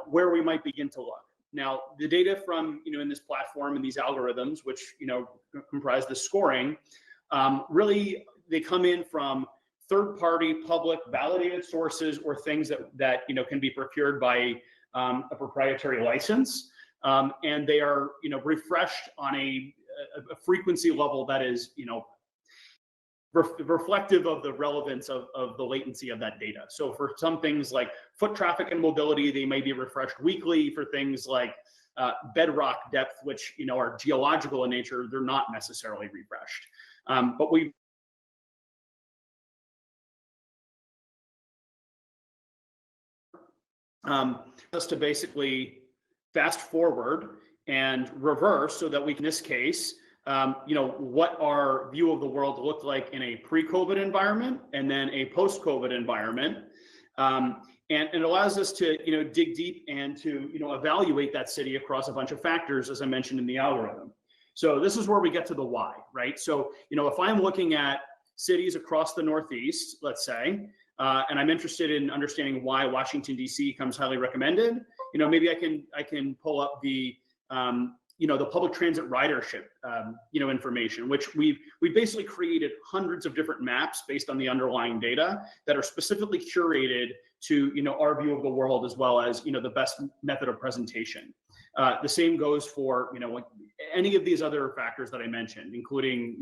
where we might begin to look. Now, the data from, in this platform and these algorithms, which, comprise the scoring, really, they come in from third-party, public, validated sources or things that can be procured by a proprietary license, and they are refreshed on a frequency level that is reflective of the relevance of the latency of that data. So for some things like foot traffic and mobility, they may be refreshed weekly. For things like bedrock depth, which are geological in nature, they're not necessarily refreshed. But we just to basically fast forward and reverse so that we can, in this case, what our view of the world looked like in a pre-COVID environment and then a post-COVID environment. And it allows us to, dig deep and to, evaluate that city across a bunch of factors, as I mentioned in the algorithm. So this is where we get to the why, right? So, if I'm looking at cities across the Northeast, let's say, and I'm interested in understanding why Washington, D.C. comes highly recommended, maybe I can pull up the public transit ridership, information, which we basically created hundreds of different maps based on the underlying data that are specifically curated to, our view of the world, as well as, the best method of presentation. The same goes for, like any of these other factors that I mentioned, including,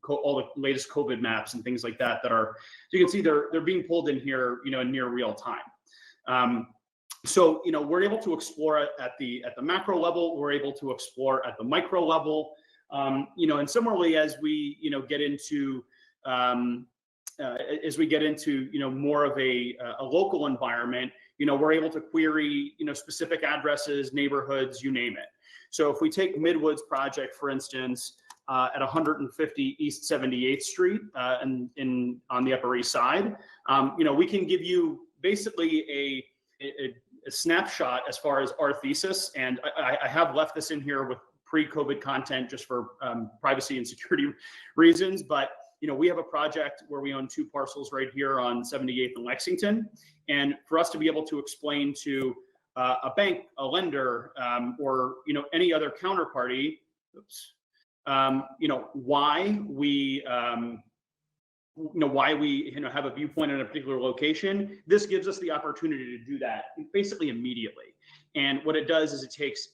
all the latest COVID maps and things like that are, so you can see they're being pulled in here, in near real time. So, we're able to explore it at the macro level. We're able to explore at the micro level, and similarly, as we, get into, more of a local environment, we're able to query, specific addresses, neighborhoods, you name it. So if we take Midwood's project, for instance, at 150 East 78th Street on the Upper East Side, we can give you basically a snapshot as far as our thesis. And I have left this in here with pre-COVID content just for privacy and security reasons. But we have a project where we own 2 parcels right here on 78th and Lexington. And for us to be able to explain to a bank, a lender, or, any other counterparty, why we, have a viewpoint in a particular location, this gives us the opportunity to do that basically immediately. And what it does is it takes,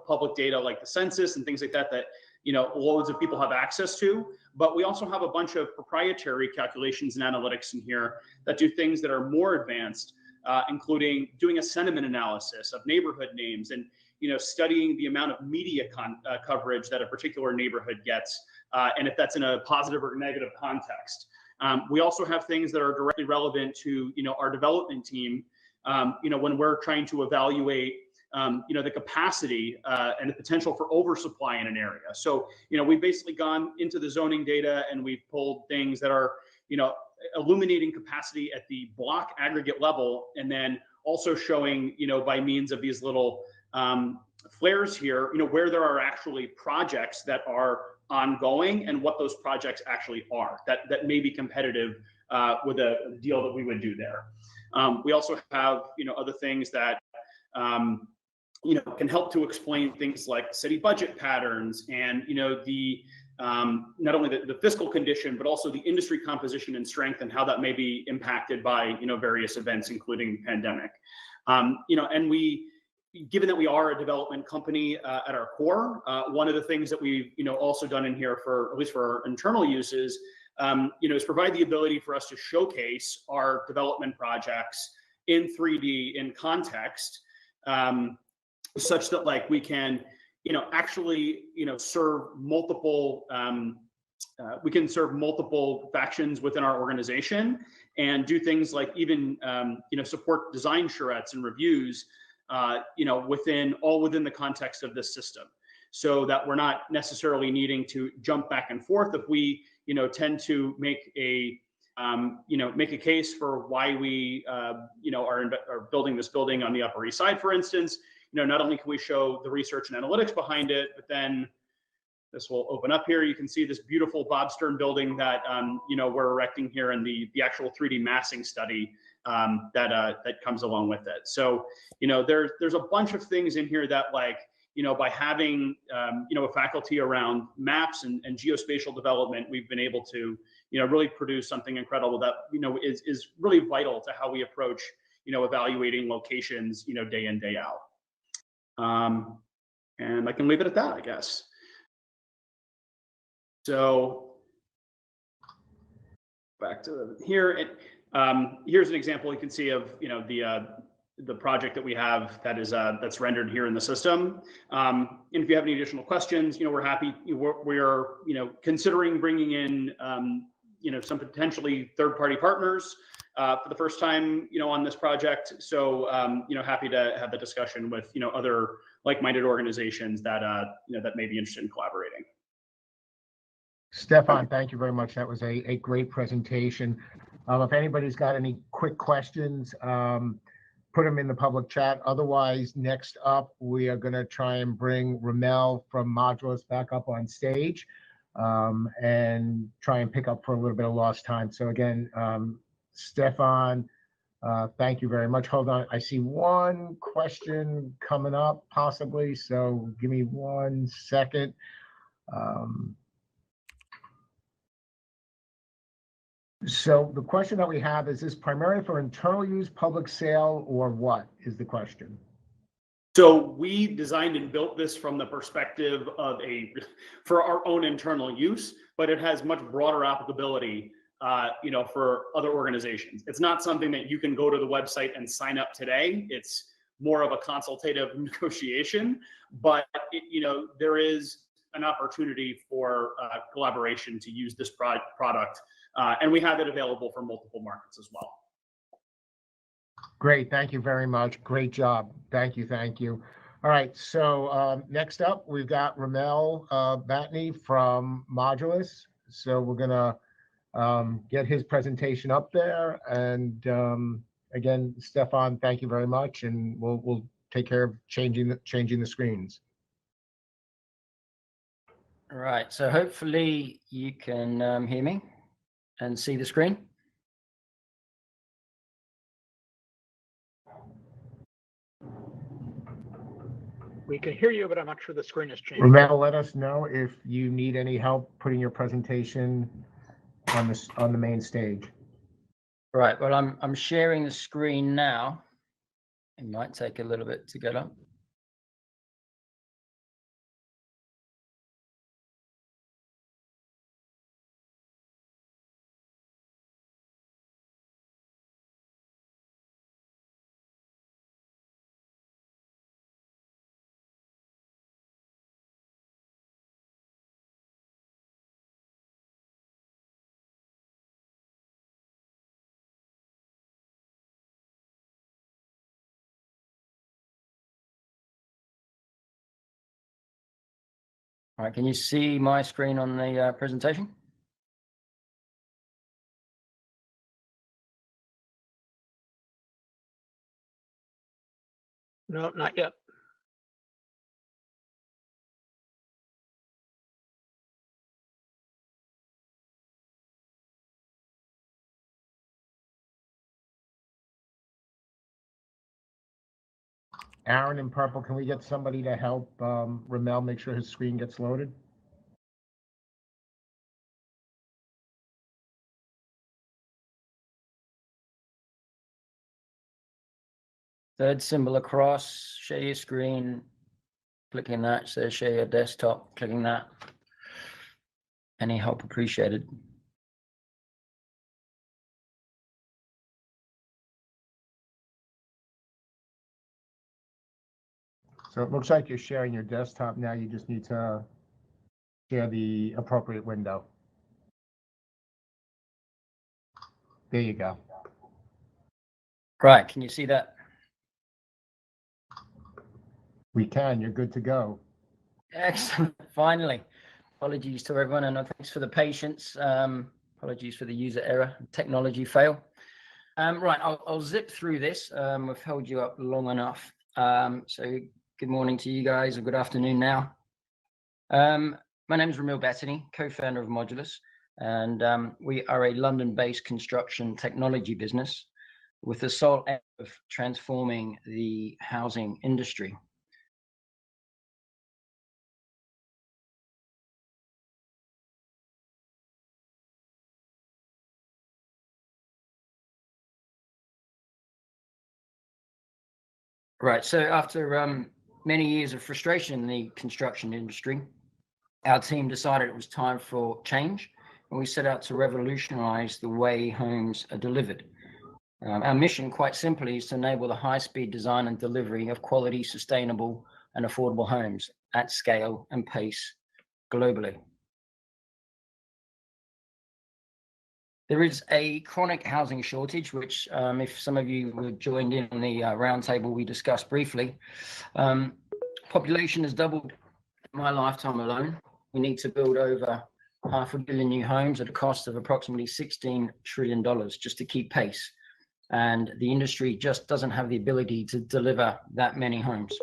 public data like the census and things like that, loads of people have access to, but we also have a bunch of proprietary calculations and analytics in here that do things that are more advanced, including doing a sentiment analysis of neighborhood names and, studying the amount of media coverage that a particular neighborhood gets, and if that's in a positive or negative context. We also have things that are directly relevant to, our development team, when we're trying to evaluate, the capacity and the potential for oversupply in an area. So, we've basically gone into the zoning data and we've pulled things that are, illuminating capacity at the block aggregate level, and then also showing, by means of these little flares here, where there are actually projects that are ongoing and what those projects actually are that may be competitive with a deal that we would do there. We also have, other things that, can help to explain things like city budget patterns and, the not only the fiscal condition, but also the industry composition and strength and how that may be impacted by, various events, including pandemic. And given that we are a development company at our core, one of the things that we've, also done in here for, at least for our internal uses, is provide the ability for us to showcase our development projects in 3D in context, such that like we can, actually, serve multiple, we can serve multiple factions within our organization and do things like even, support design charrettes and reviews, within the context of this system, so that we're not necessarily needing to jump back and forth. If we, tend to make a case for why we, are building this building on the Upper East Side, for instance, not only can we show the research and analytics behind it, but then this will open up here. You can see this beautiful Bob Stern building that, we're erecting here, and the actual 3D massing study that comes along with it. So, there's a bunch of things in here that, like, by having, a faculty around maps and geospatial development, we've been able to, really produce something incredible that, is really vital to how we approach, evaluating locations, day in, day out. And I can leave it at that, I guess. So back to here. Here's an example you can see of, the project that we have that is that's rendered here in the system. And if you have any additional questions, we're happy. We are, considering bringing in, some potentially third-party partners for the first time, on this project. So, happy to have the discussion with, other like-minded organizations that, that may be interested in collaborating. Stefan, thank you very much. That was a great presentation. If anybody's got any quick questions, put them in the public chat. Otherwise, next up, we are going to try and bring Ramel from Modulus back up on stage and try and pick up for a little bit of lost time. So again, Stefan, thank you very much. Hold on. I see one question coming up possibly. So give me 1 second. So the question that we have is this primarily for internal use, public sale, or what is the question? So we designed and built this from the perspective of for our own internal use, but it has much broader applicability, for other organizations. It's not something that you can go to the website and sign up today. It's more of a consultative negotiation, but there is an opportunity for collaboration to use this product. And we have it available for multiple markets as well. Great. Thank you very much. Great job. Thank you. Thank you. All right. So next up, we've got Ramel Batney from Modulus. So we're going to get his presentation up there. And again, Stefan, thank you very much. And we'll take care of changing the screens. Right, so hopefully you can hear me and see the screen. We can hear you, but I'm not sure the screen has changed. Ramel, let us know if you need any help putting your presentation on the main stage. Right, well, I'm sharing the screen now. It might take a little bit to get up. All right, can you see my screen on the presentation? No, not yet. Aaron in purple, can we get somebody to help Ramel make sure his screen gets loaded? Third symbol across, share your screen, clicking that, says share your desktop, clicking that. Any help appreciated. So it looks like you're sharing your desktop now. You just need to share the appropriate window. There you go. Right, can you see that? We can. You're good to go. Excellent, finally. Apologies to everyone and thanks for the patience. Apologies for the user error, technology fail. Right, I'll zip through this. We've held you up long enough. So good morning to you guys, or good afternoon now. My name is Ramil Bettany, co-founder of Modulus, and we are a London-based construction technology business with the sole aim of transforming the housing industry. Right, so after many years of frustration in the construction industry, our team decided it was time for change, and we set out to revolutionize the way homes are delivered. Our mission, quite simply, is to enable the high-speed design and delivery of quality, sustainable, and affordable homes at scale and pace globally. There is a chronic housing shortage, which if some of you were joined in on the roundtable we discussed briefly, population has doubled in my lifetime alone. We need to build over 500 million new homes at a cost of approximately $16 trillion just to keep pace. And the industry just doesn't have the ability to deliver that many homes.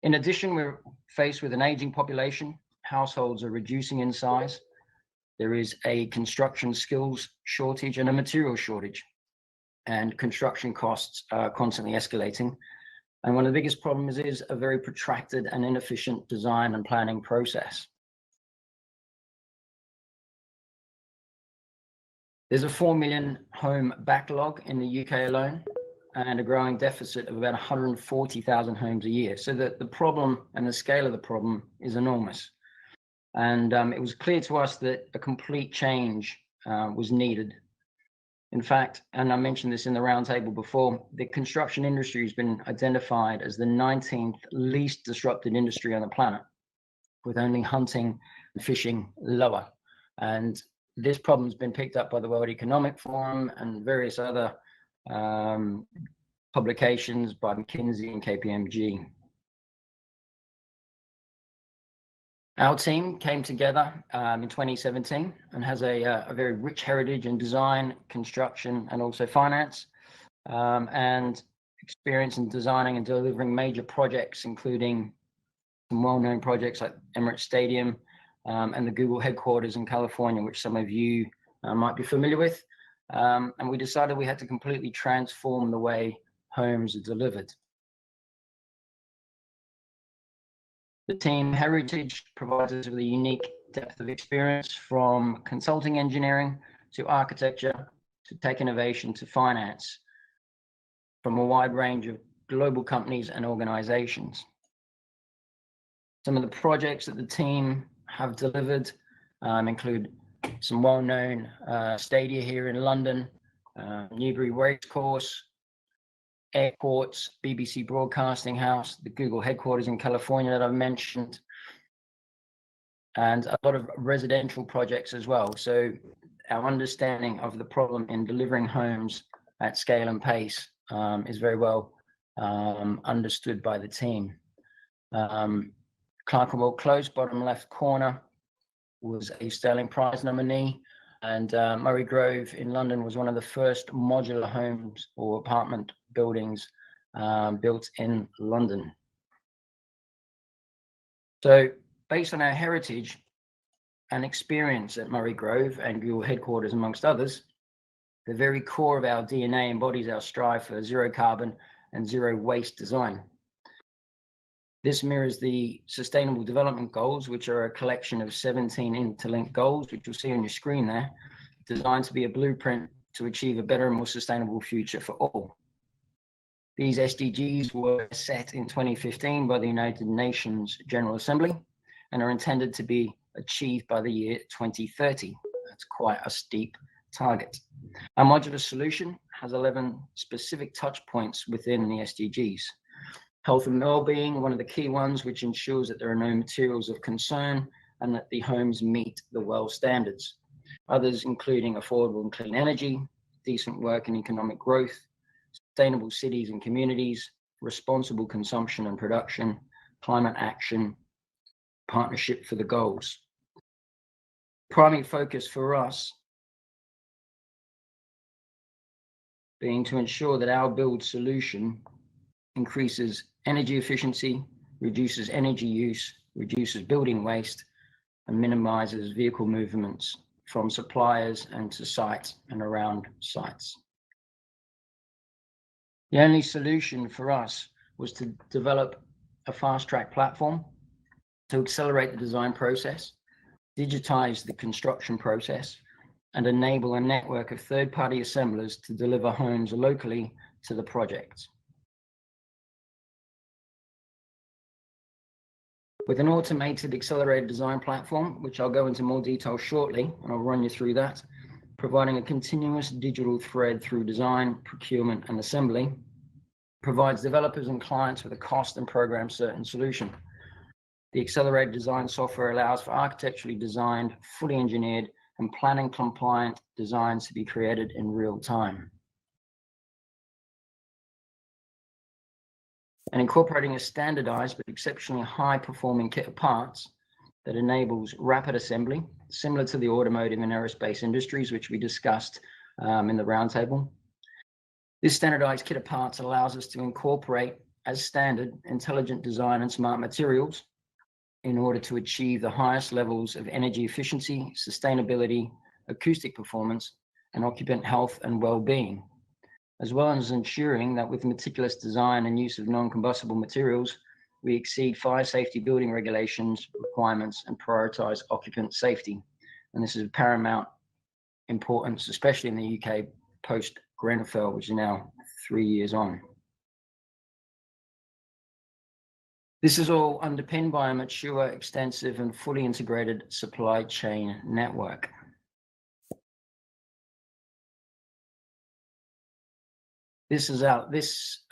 In addition, we're faced with an aging population. Households are reducing in size. There is a construction skills shortage and a material shortage, and construction costs are constantly escalating. And one of the biggest problems is a very protracted and inefficient design and planning process. There's a 4 million home backlog in the UK alone, and a growing deficit of about 140,000 homes a year. So the problem and the scale of the problem is enormous. And it was clear to us that a complete change was needed. In fact, and I mentioned this in the roundtable before, the construction industry has been identified as the 19th least disrupted industry on the planet, with only hunting and fishing lower. And this problem has been picked up by the World Economic Forum and various other publications by McKinsey and KPMG. Our team came together in 2017 and has a very rich heritage in design, construction, and also finance, and experience in designing and delivering major projects, including some well-known projects like Emirates Stadium, and the Google headquarters in California, which some of you might be familiar with. And we decided we had to completely transform the way homes are delivered. The team heritage provides us with a unique depth of experience, from consulting engineering to architecture to tech innovation to finance, from a wide range of global companies and organizations. Some of the projects that the team have delivered include some well-known stadia here in London, Newbury Racecourse, airports, BBC Broadcasting House, the Google headquarters in California that I've mentioned, and a lot of residential projects as well. So our understanding of the problem in delivering homes at scale and pace is very well understood by the team. Clerkenwell Close, bottom left corner, was a Sterling Prize nominee, and Murray Grove in London was one of the first modular homes or apartment buildings built in London. So based on our heritage and experience at Murray Grove and Google headquarters, amongst others, the very core of our DNA embodies our strive for zero carbon and zero waste design. This mirrors the Sustainable Development Goals, which are a collection of 17 interlinked goals, which you'll see on your screen there, designed to be a blueprint to achieve a better and more sustainable future for all. These SDGs were set in 2015 by the United Nations General Assembly and are intended to be achieved by the year 2030. That's quite a steep target. Our modular solution has 11 specific touch points within the SDGs. Health and well-being, one of the key ones, which ensures that there are no materials of concern and that the homes meet the WELL standards. Others including affordable and clean energy, decent work and economic growth, sustainable cities and communities, responsible consumption and production, climate action, partnership for the goals. Primary focus for us being to ensure that our build solution increases energy efficiency, reduces energy use, reduces building waste, and minimizes vehicle movements from suppliers and to sites and around sites. The only solution for us was to develop a fast-track platform to accelerate the design process, digitize the construction process, and enable a network of third-party assemblers to deliver homes locally to the project. With an automated accelerated design platform, which I'll go into more detail shortly, and I'll run you through that, providing a continuous digital thread through design, procurement, and assembly, provides developers and clients with a cost and program certain solution. The accelerated design software allows for architecturally designed, fully engineered, and planning compliant designs to be created in real time. And incorporating a standardized but exceptionally high performing kit of parts that enables rapid assembly, similar to the automotive and aerospace industries, which we discussed in the roundtable. This standardized kit of parts allows us to incorporate as standard intelligent design and smart materials in order to achieve the highest levels of energy efficiency, sustainability, acoustic performance, and occupant health and well-being, as well as ensuring that with meticulous design and use of non-combustible materials, we exceed fire safety building regulations, requirements, and prioritize occupant safety. And this is of paramount importance, especially in the UK post-Grenfell, which is now 3 years on. This is all underpinned by a mature, extensive, and fully integrated supply chain network. This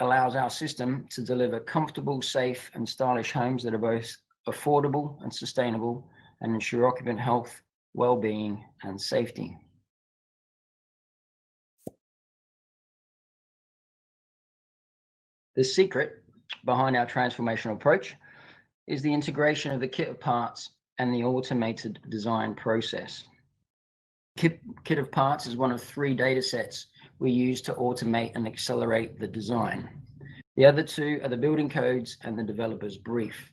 allows our system to deliver comfortable, safe, and stylish homes that are both affordable and sustainable and ensure occupant health, well-being, and safety. The secret behind our transformational approach is the integration of the kit of parts and the automated design process. Kit of parts is one of 3 data sets we use to automate and accelerate the design. The other 2 are the building codes and the developer's brief.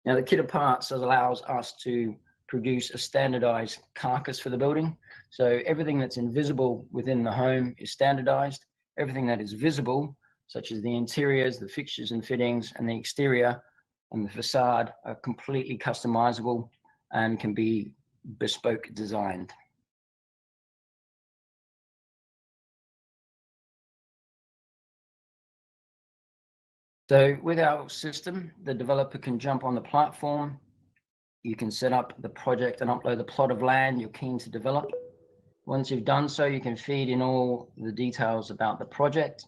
Now, the kit of parts allows us to produce a standardized carcass for the building. So everything that's invisible within the home is standardized. Everything that is visible, such as the interiors, the fixtures and fittings, and the exterior and the facade, are completely customizable and can be bespoke designed. So with our system, the developer can jump on the platform. You can set up the project and upload the plot of land you're keen to develop. Once you've done so, you can feed in all the details about the project.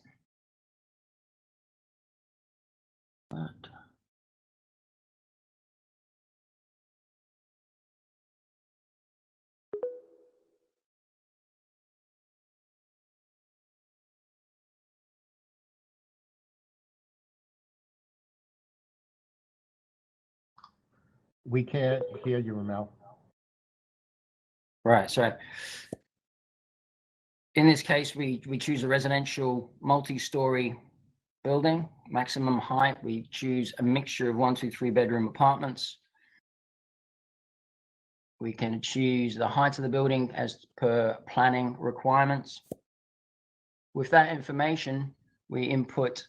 We can't hear you, Ramel. Right, so in this case, we choose a residential multi-story building, maximum height. We choose a mixture of 1, 2, 3 bedroom apartments. We can choose the height of the building as per planning requirements. With that information, we input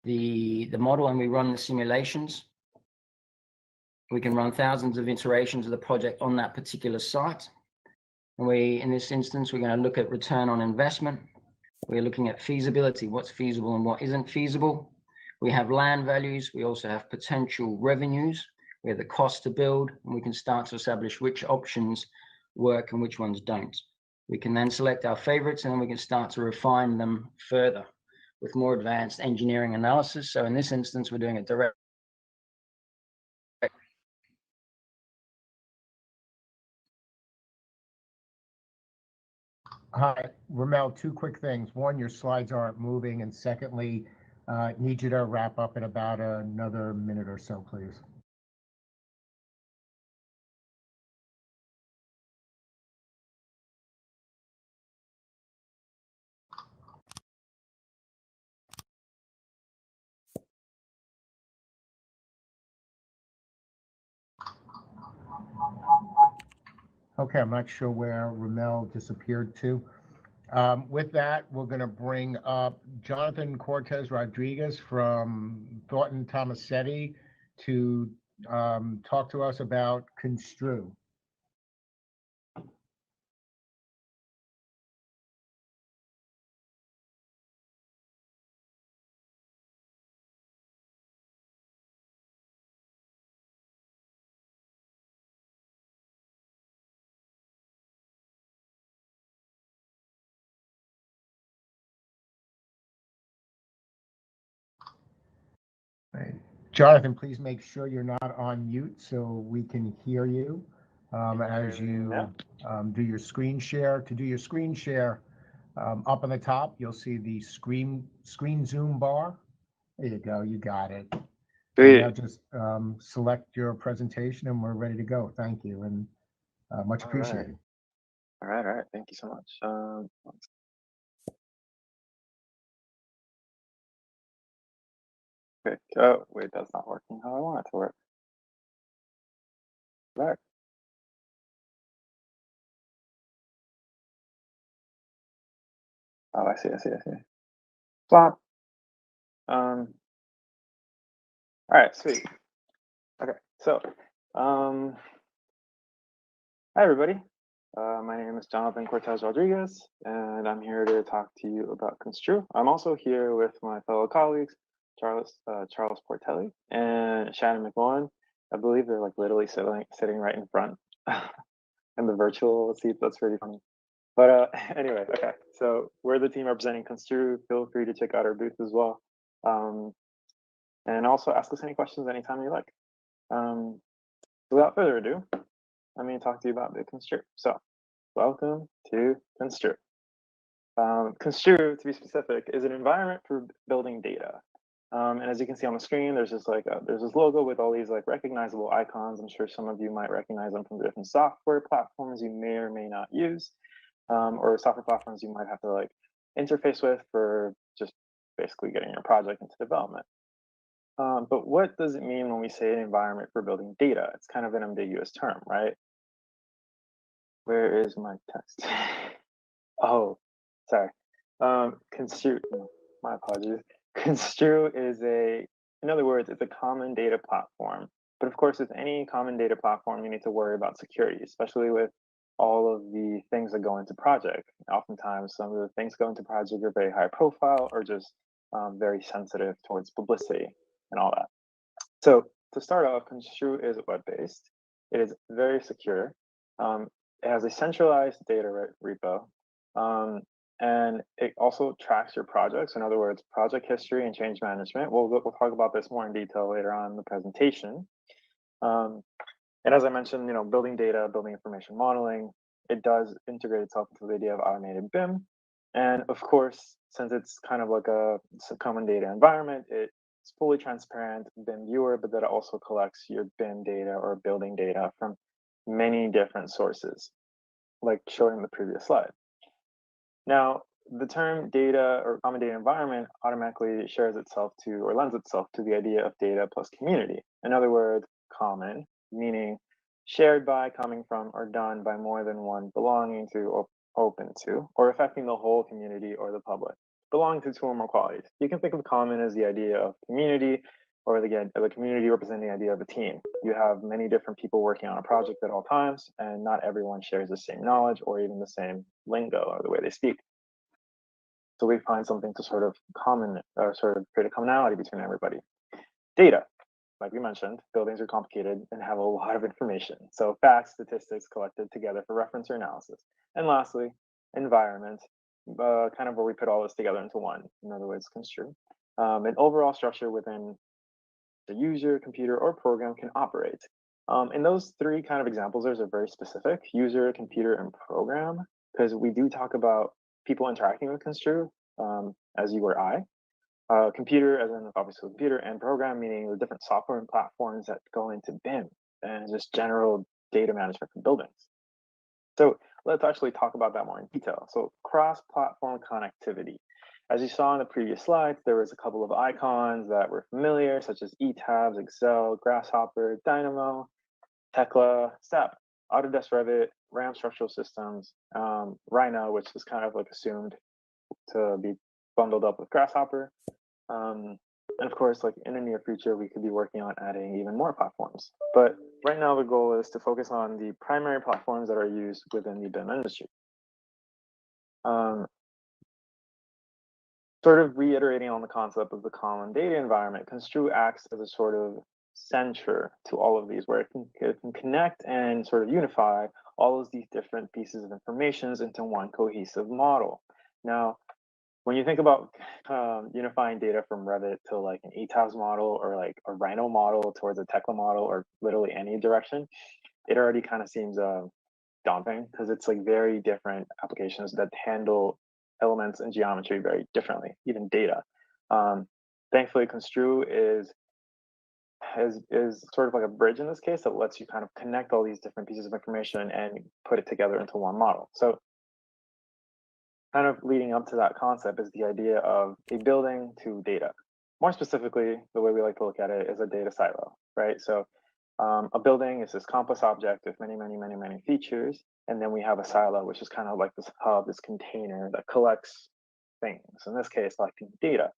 the model and we run the simulations. We can run thousands of iterations of the project on that particular site. And in this instance, we're going to look at return on investment. We're looking at feasibility, what's feasible and what isn't feasible. We have land values. We also have potential revenues. We have the cost to build, and we can start to establish which options work and which ones don't. We can then select our favorites, and then we can start to refine them further with more advanced engineering analysis. So in this instance, we're doing a direct. Hi, Ramel, 2 quick things. One, your slides aren't moving, and secondly, need you to wrap up in about another minute or so, please. Okay, I'm not sure where Ramel disappeared to. With that, we're going to bring up Jonathan Cortez Rodriguez from Thornton Tomasetti to talk to us about Construe. Right. Jonathan, please make sure you're not on mute so we can hear you as you do your screen share. To do your screen share, up on the top, you'll see the screen zoom bar. There you go, you got it. And now just select your presentation and we're ready to go. Thank you, and much appreciated. All right. Thank you so much. Okay. Oh, wait, that's not working how I want it to work. Back. Oh, I see. Flop. All right, sweet. Okay, so, hi everybody. My name is Jonathan Cortez Rodriguez, and I'm here to talk to you about Construe. I'm also here with my fellow colleagues, Charles Portelli and Shannon McMullen. I believe they're like literally sitting right in front in the virtual seat. That's pretty funny. But anyway, okay. So we're the team representing Construe. Feel free to check out our booth as well. And also ask us any questions anytime you like. Without further ado, let me talk to you about the Construe. So welcome to Construe. Construe, to be specific, is an environment for building data. And as you can see on the screen, there's this logo with all these like recognizable icons. I'm sure some of you might recognize them from different software platforms you may or may not use, or software platforms you might have to like interface with for just basically getting your project into development. But what does it mean when we say an environment for building data? It's kind of an ambiguous term, right? Where is my text? Oh, sorry. Construe, my apologies. Construe is in other words, it's a common data platform. But of course, with any common data platform, you need to worry about security, especially with all of the things that go into project. Oftentimes, some of the things go into project are very high profile or just very sensitive towards publicity and all that. So to start off, Construe is web-based. It is very secure. It has a centralized data repo. And it also tracks your projects. In other words, project history and change management. We'll talk about this more in detail later on in the presentation. And as I mentioned, building data, building information modeling, it does integrate itself into the idea of automated BIM. And of course, since it's kind of like a common data environment, it's fully transparent BIM viewer, but that it also collects your BIM data or building data from many different sources, like shown in the previous slide. Now, the term data or common data environment automatically shares itself to or lends itself to the idea of data plus community. In other words, common, meaning shared by, coming from, or done by more than one, belonging to, or open to, or affecting the whole community or the public, belonging to two or more qualities. You can think of common as the idea of community, or the community representing the idea of a team. You have many different people working on a project at all times, and not everyone shares the same knowledge or even the same lingo or the way they speak. So we find something to sort of create a commonality between everybody. Data, like we mentioned, buildings are complicated and have a lot of information. So facts, statistics collected together for reference or analysis. And lastly, environment, kind of where we put all this together into one. In other words, Construe. An overall structure within the user, computer, or program can operate. In those three kind of examples, there's a very specific user, computer, and program, because we do talk about people interacting with Construe, as you or I. Computer, as in obviously computer, and program, meaning the different software and platforms that go into BIM and just general data management for buildings. So let's actually talk about that more in detail. So cross-platform connectivity. As you saw in the previous slides, there was a couple of icons that were familiar, such as eTabs, Excel, Grasshopper, Dynamo, Tekla, SAP, Autodesk Revit, RAM structural systems, Rhino, which is kind of like assumed to be bundled up with Grasshopper. And of course, like in the near future, we could be working on adding even more platforms. But right now, the goal is to focus on the primary platforms that are used within the BIM industry. Sort of reiterating on the concept of the common data environment, Construe acts as a sort of center to all of these, where it can connect and sort of unify all of these different pieces of information into one cohesive model. Now, when you think about unifying data from Revit to like an eTabs model or like a Rhino model towards a Tekla model or literally any direction, it already kind of seems daunting because it's like very different applications that handle elements and geometry very differently, even data. Thankfully, Construe is sort of like a bridge in this case that lets you kind of connect all these different pieces of information and put it together into one model. So kind of leading up to that concept is the idea of a building to data. More specifically, the way we like to look at it is a data silo, right? So a building is this complex object with many, many, many, many features. And then we have a silo, which is kind of like this hub, this container that collects things, in this case, collecting data.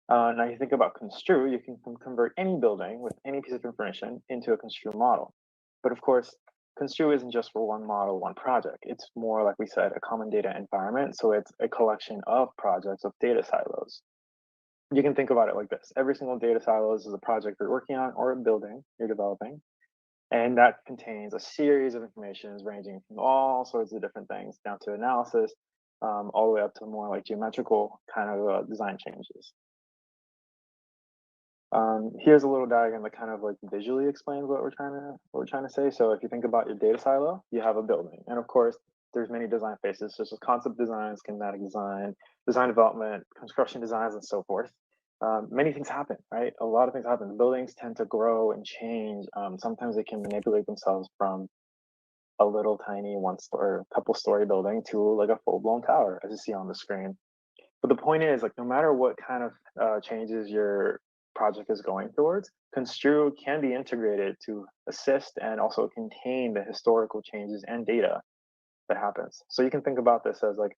Now you think about Construe, you can convert any building with any piece of information into a Construe model. But of course, Construe isn't just for one model, one project. It's more, like we said, a common data environment. So it's a collection of projects of data silos. You can think about it like this. Every single data silos is a project you're working on or a building you're developing. And that contains a series of information ranging from all sorts of different things down to analysis, all the way up to more like geometrical kind of design changes. Here's a little diagram that kind of like visually explains what we're trying to say. So if you think about your data silo, you have a building, and of course, there's many design phases, such as concept design, schematic design, design development, construction designs, and so forth. Many things happen, right? A lot of things happen. The buildings tend to grow and change. Sometimes they can manipulate themselves from a little tiny couple story building to like a full blown tower, as you see on the screen. But the point is, like, no matter what kind of changes your project is going towards, Construe can be integrated to assist and also contain the historical changes and data that happens. So you can think about this as like,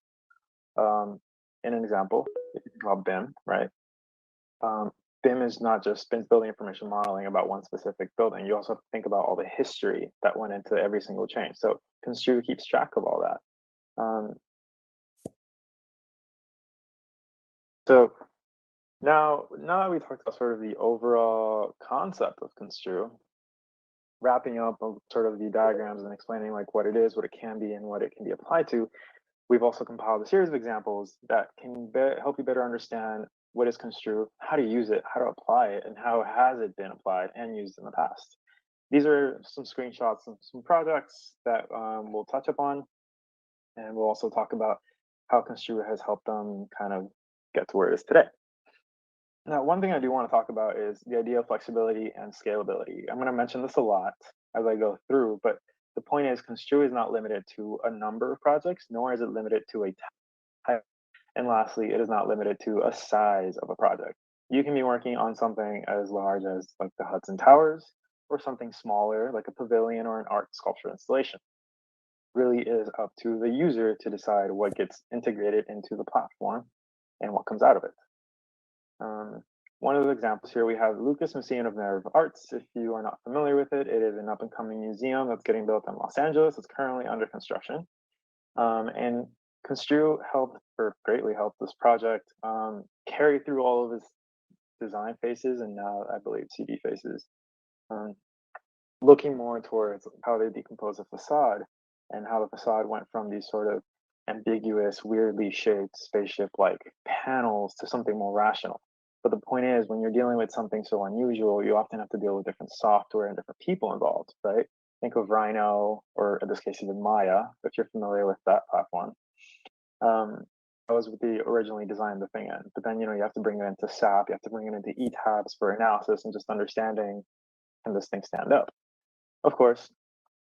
in an example, if you think about BIM, right? BIM is not just building information modeling about one specific building. You also have to think about all the history that went into every single change. So Construe keeps track of all that. So now that we talked about sort of the overall concept of Construe, wrapping up of sort of the diagrams and explaining like what it is, what it can be, and what it can be applied to, we've also compiled a series of examples that can help you better understand what is Construe, how to use it, how to apply it, and how has it been applied and used in the past. These are some screenshots of some projects that we'll touch upon, and we'll also talk about how Construe has helped them kind of get to where it is today. Now, one thing I do want to talk about is the idea of flexibility and scalability. I'm going to mention this a lot as I go through, but the point is Construe is not limited to a number of projects, nor is it limited to a type. And lastly, it is not limited to a size of a project. You can be working on something as large as like the Hudson Towers, or something smaller like a pavilion or an art sculpture installation. Really is up to the user to decide what gets integrated into the platform and what comes out of it. One of the examples here, we have Lucas Museum of Narrative Arts. If you are not familiar with it, it is an up and coming museum that's getting built in Los Angeles. It's currently under construction. And Construe greatly helped this project carry through all of its design phases and now I believe CD phases. Looking more towards how they decompose a facade and how the facade went from these sort of ambiguous, weirdly shaped spaceship-like panels to something more rational. But the point is, when you're dealing with something so unusual, you often have to deal with different software and different people involved, right? Think of Rhino, or in this case, even Maya, if you're familiar with that platform. That was what they originally designed the thing in. But then, you have to bring it into SAP, you have to bring it into ETABS for analysis and just understanding, can this thing stand up? Of course,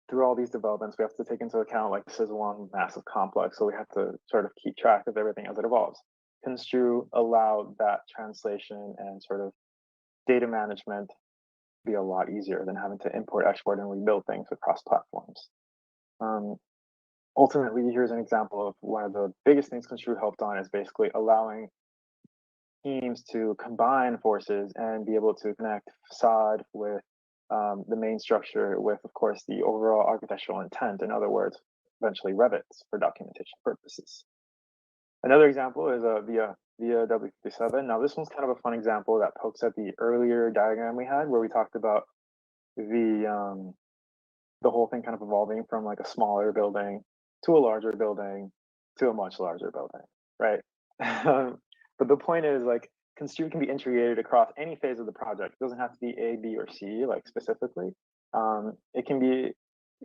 through all these developments, we have to take into account like this is one massive complex, so we have to sort of keep track of everything as it evolves. Construe allowed that translation and sort of data management be a lot easier than having to import, export, and rebuild things across platforms. Ultimately, here's an example of one of the biggest things Construe helped on is basically allowing teams to combine forces and be able to connect facade with the main structure with, of course, the overall architectural intent. In other words, eventually Revit for documentation purposes. Another example is via W57. Now, this one's kind of a fun example that pokes at the earlier diagram we had, where we talked about the whole thing kind of evolving from like a smaller building to a larger building to a much larger building, right? But the point is, like, Construe can be integrated across any phase of the project. It doesn't have to be A, B, or C, like specifically. It can be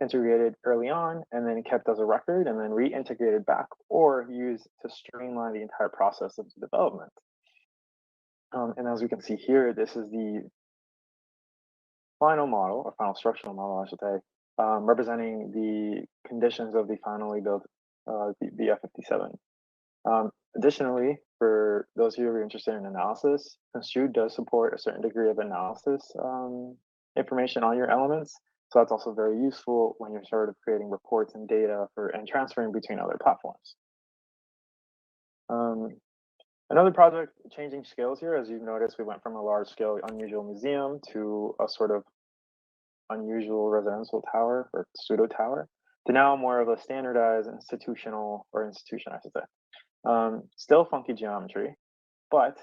integrated early on and then kept as a record and then reintegrated back or used to streamline the entire process of development. And as we can see here, this is the final model, or final structural model, I should say, representing the conditions of the finally built BF57. Additionally, for those of you who are interested in analysis, Construe does support a certain degree of analysis information on your elements. So that's also very useful when you're sort of creating reports and data and transferring between other platforms. Another project changing scales here, as you've noticed, we went from a large scale unusual museum to a sort of unusual residential tower or pseudo tower to now more of a standardized institution, I should say. Still funky geometry, but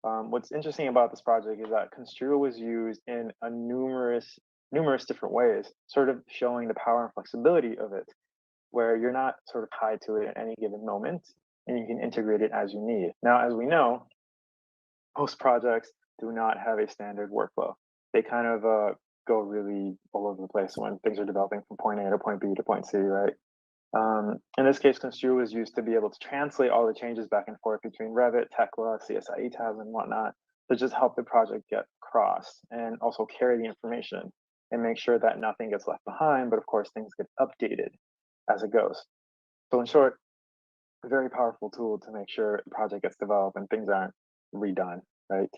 what's interesting about this project is that Construe was used in numerous different ways, sort of showing the power and flexibility of it, where you're not sort of tied to it at any given moment, and you can integrate it as you need. Now, as we know, most projects do not have a standard workflow. They kind of go really all over the place when things are developing from point A to point B to point C, right? In this case, Construe was used to be able to translate all the changes back and forth between Revit, Tekla, CSI ETABS, and whatnot to just help the project get across and also carry the information and make sure that nothing gets left behind, but of course things get updated as it goes. So in short, a very powerful tool to make sure the project gets developed and things aren't redone, right?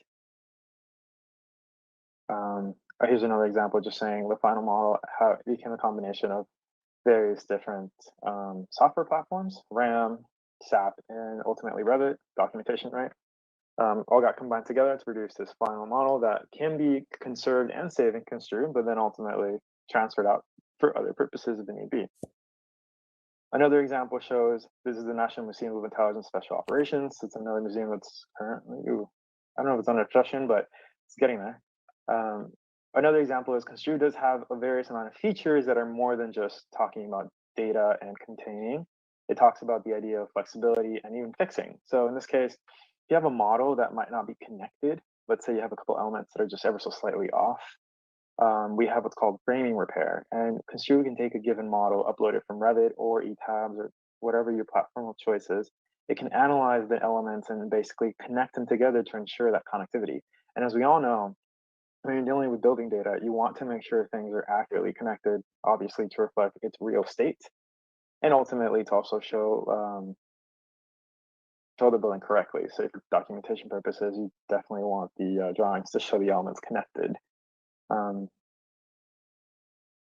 Here's another example, just saying the final model, how it became a combination of various different software platforms, RAM, SAP, and ultimately Revit, documentation, right? All got combined together to produce this final model that can be conserved and saved in Construe, but then ultimately transferred out for other purposes if need be. Another example shows this is the National Museum of Intelligence Special Operations. It's another museum that's currently, I don't know if it's under construction, but it's getting there. Another example is Construe does have a various amount of features that are more than just talking about data and containing. It talks about the idea of flexibility and even fixing. So in this case, if you have a model that might not be connected, let's say you have a couple elements that are just ever so slightly off, we have what's called framing repair. And Construe can take a given model, upload it from Revit or eTabs or whatever your platform of choice is. It can analyze the elements and basically connect them together to ensure that connectivity. And as we all know, when you're dealing with building data, you want to make sure things are accurately connected, obviously to reflect its real state, and ultimately to also show the building correctly. So for documentation purposes, you definitely want the drawings to show the elements connected.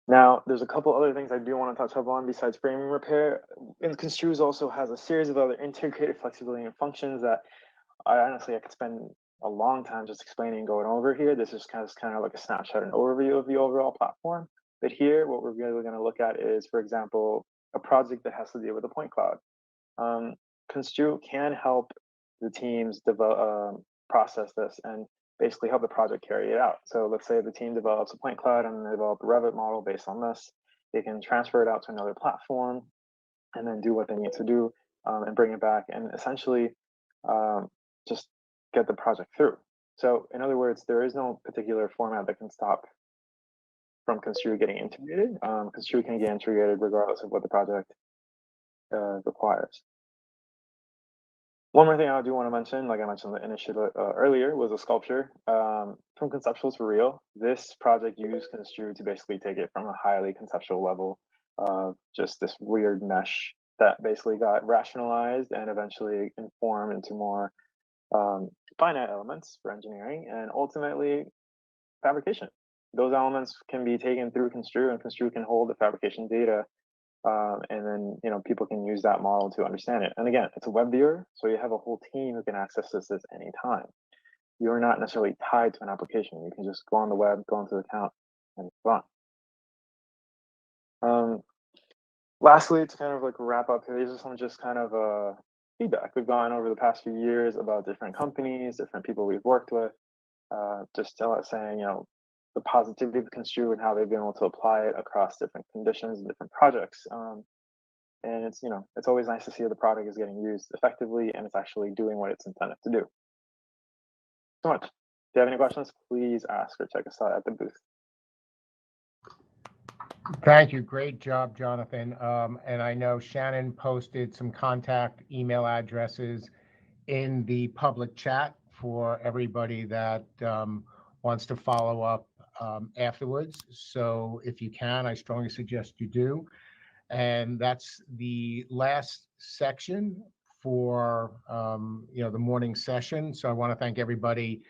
Now, there's a couple other things I do want to touch up on besides framing repair. And Construe also has a series of other integrated flexibility and functions that I could spend a long time just explaining and going over here. This is kind of like a snapshot and overview of the overall platform. But here, what we're really going to look at is, for example, a project that has to deal with a point cloud. Construe can help the teams develop, process this and basically help the project carry it out. So let's say the team develops a point cloud and they develop a Revit model based on this. They can transfer it out to another platform and then do what they need to do and bring it back and essentially just get the project through. So in other words, there is no particular format that can stop from Construe getting integrated. Construe can get integrated regardless of what the project requires. One more thing I do want to mention, like I mentioned the initiative earlier, was a sculpture. From conceptual to real, this project used Construe to basically take it from a highly conceptual level of just this weird mesh that basically got rationalized and eventually informed into more finite elements for engineering and ultimately fabrication. Those elements can be taken through Construe, and Construe can hold the fabrication data, and then people can use that model to understand it. And again, it's a web viewer, so you have a whole team who can access this at any time. You're not necessarily tied to an application. You can just go on the web, go into the account, and run. Lastly, to kind of like wrap up here, these are some just kind of feedback we've gotten over the past few years about different companies, different people we've worked with, just saying, the positivity of Construe and how they've been able to apply it across different conditions and different projects. And it's, it's always nice to see the product is getting used effectively and it's actually doing what it's intended to do. So much. If you have any questions, please ask or check us out at the booth. Thank you. Great job, Jonathan. And I know Shannon posted some contact email addresses in the public chat for everybody that wants to follow up afterwards. So if you can, I strongly suggest you do. And that's the last section for the morning session. So I want to thank everybody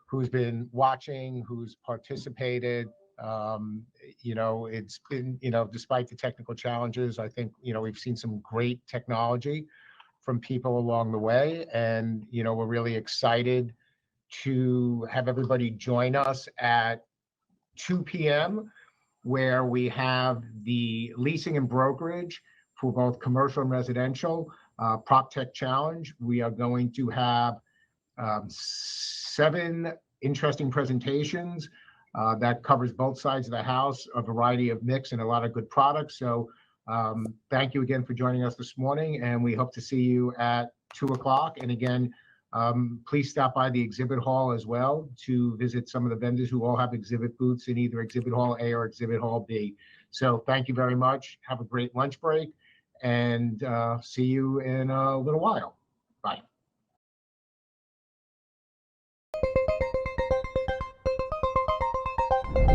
who's been watching, who's participated. It's been, despite the technical challenges, I think, we've seen some great technology from people along the way. And, we're really excited to have everybody join us at 2 p.m. where we have the leasing and brokerage for both commercial and residential PropTech Challenge. We are going to have 7 interesting presentations that covers both sides of the house, a variety of mix and a lot of good products. So thank you again for joining us this morning, and we hope to see you at 2 o'clock. And again, please stop by the exhibit hall as well to visit some of the vendors who all have exhibit booths in either exhibit hall A or exhibit hall B. So thank you very much. Have a great lunch break, and see you in a little while.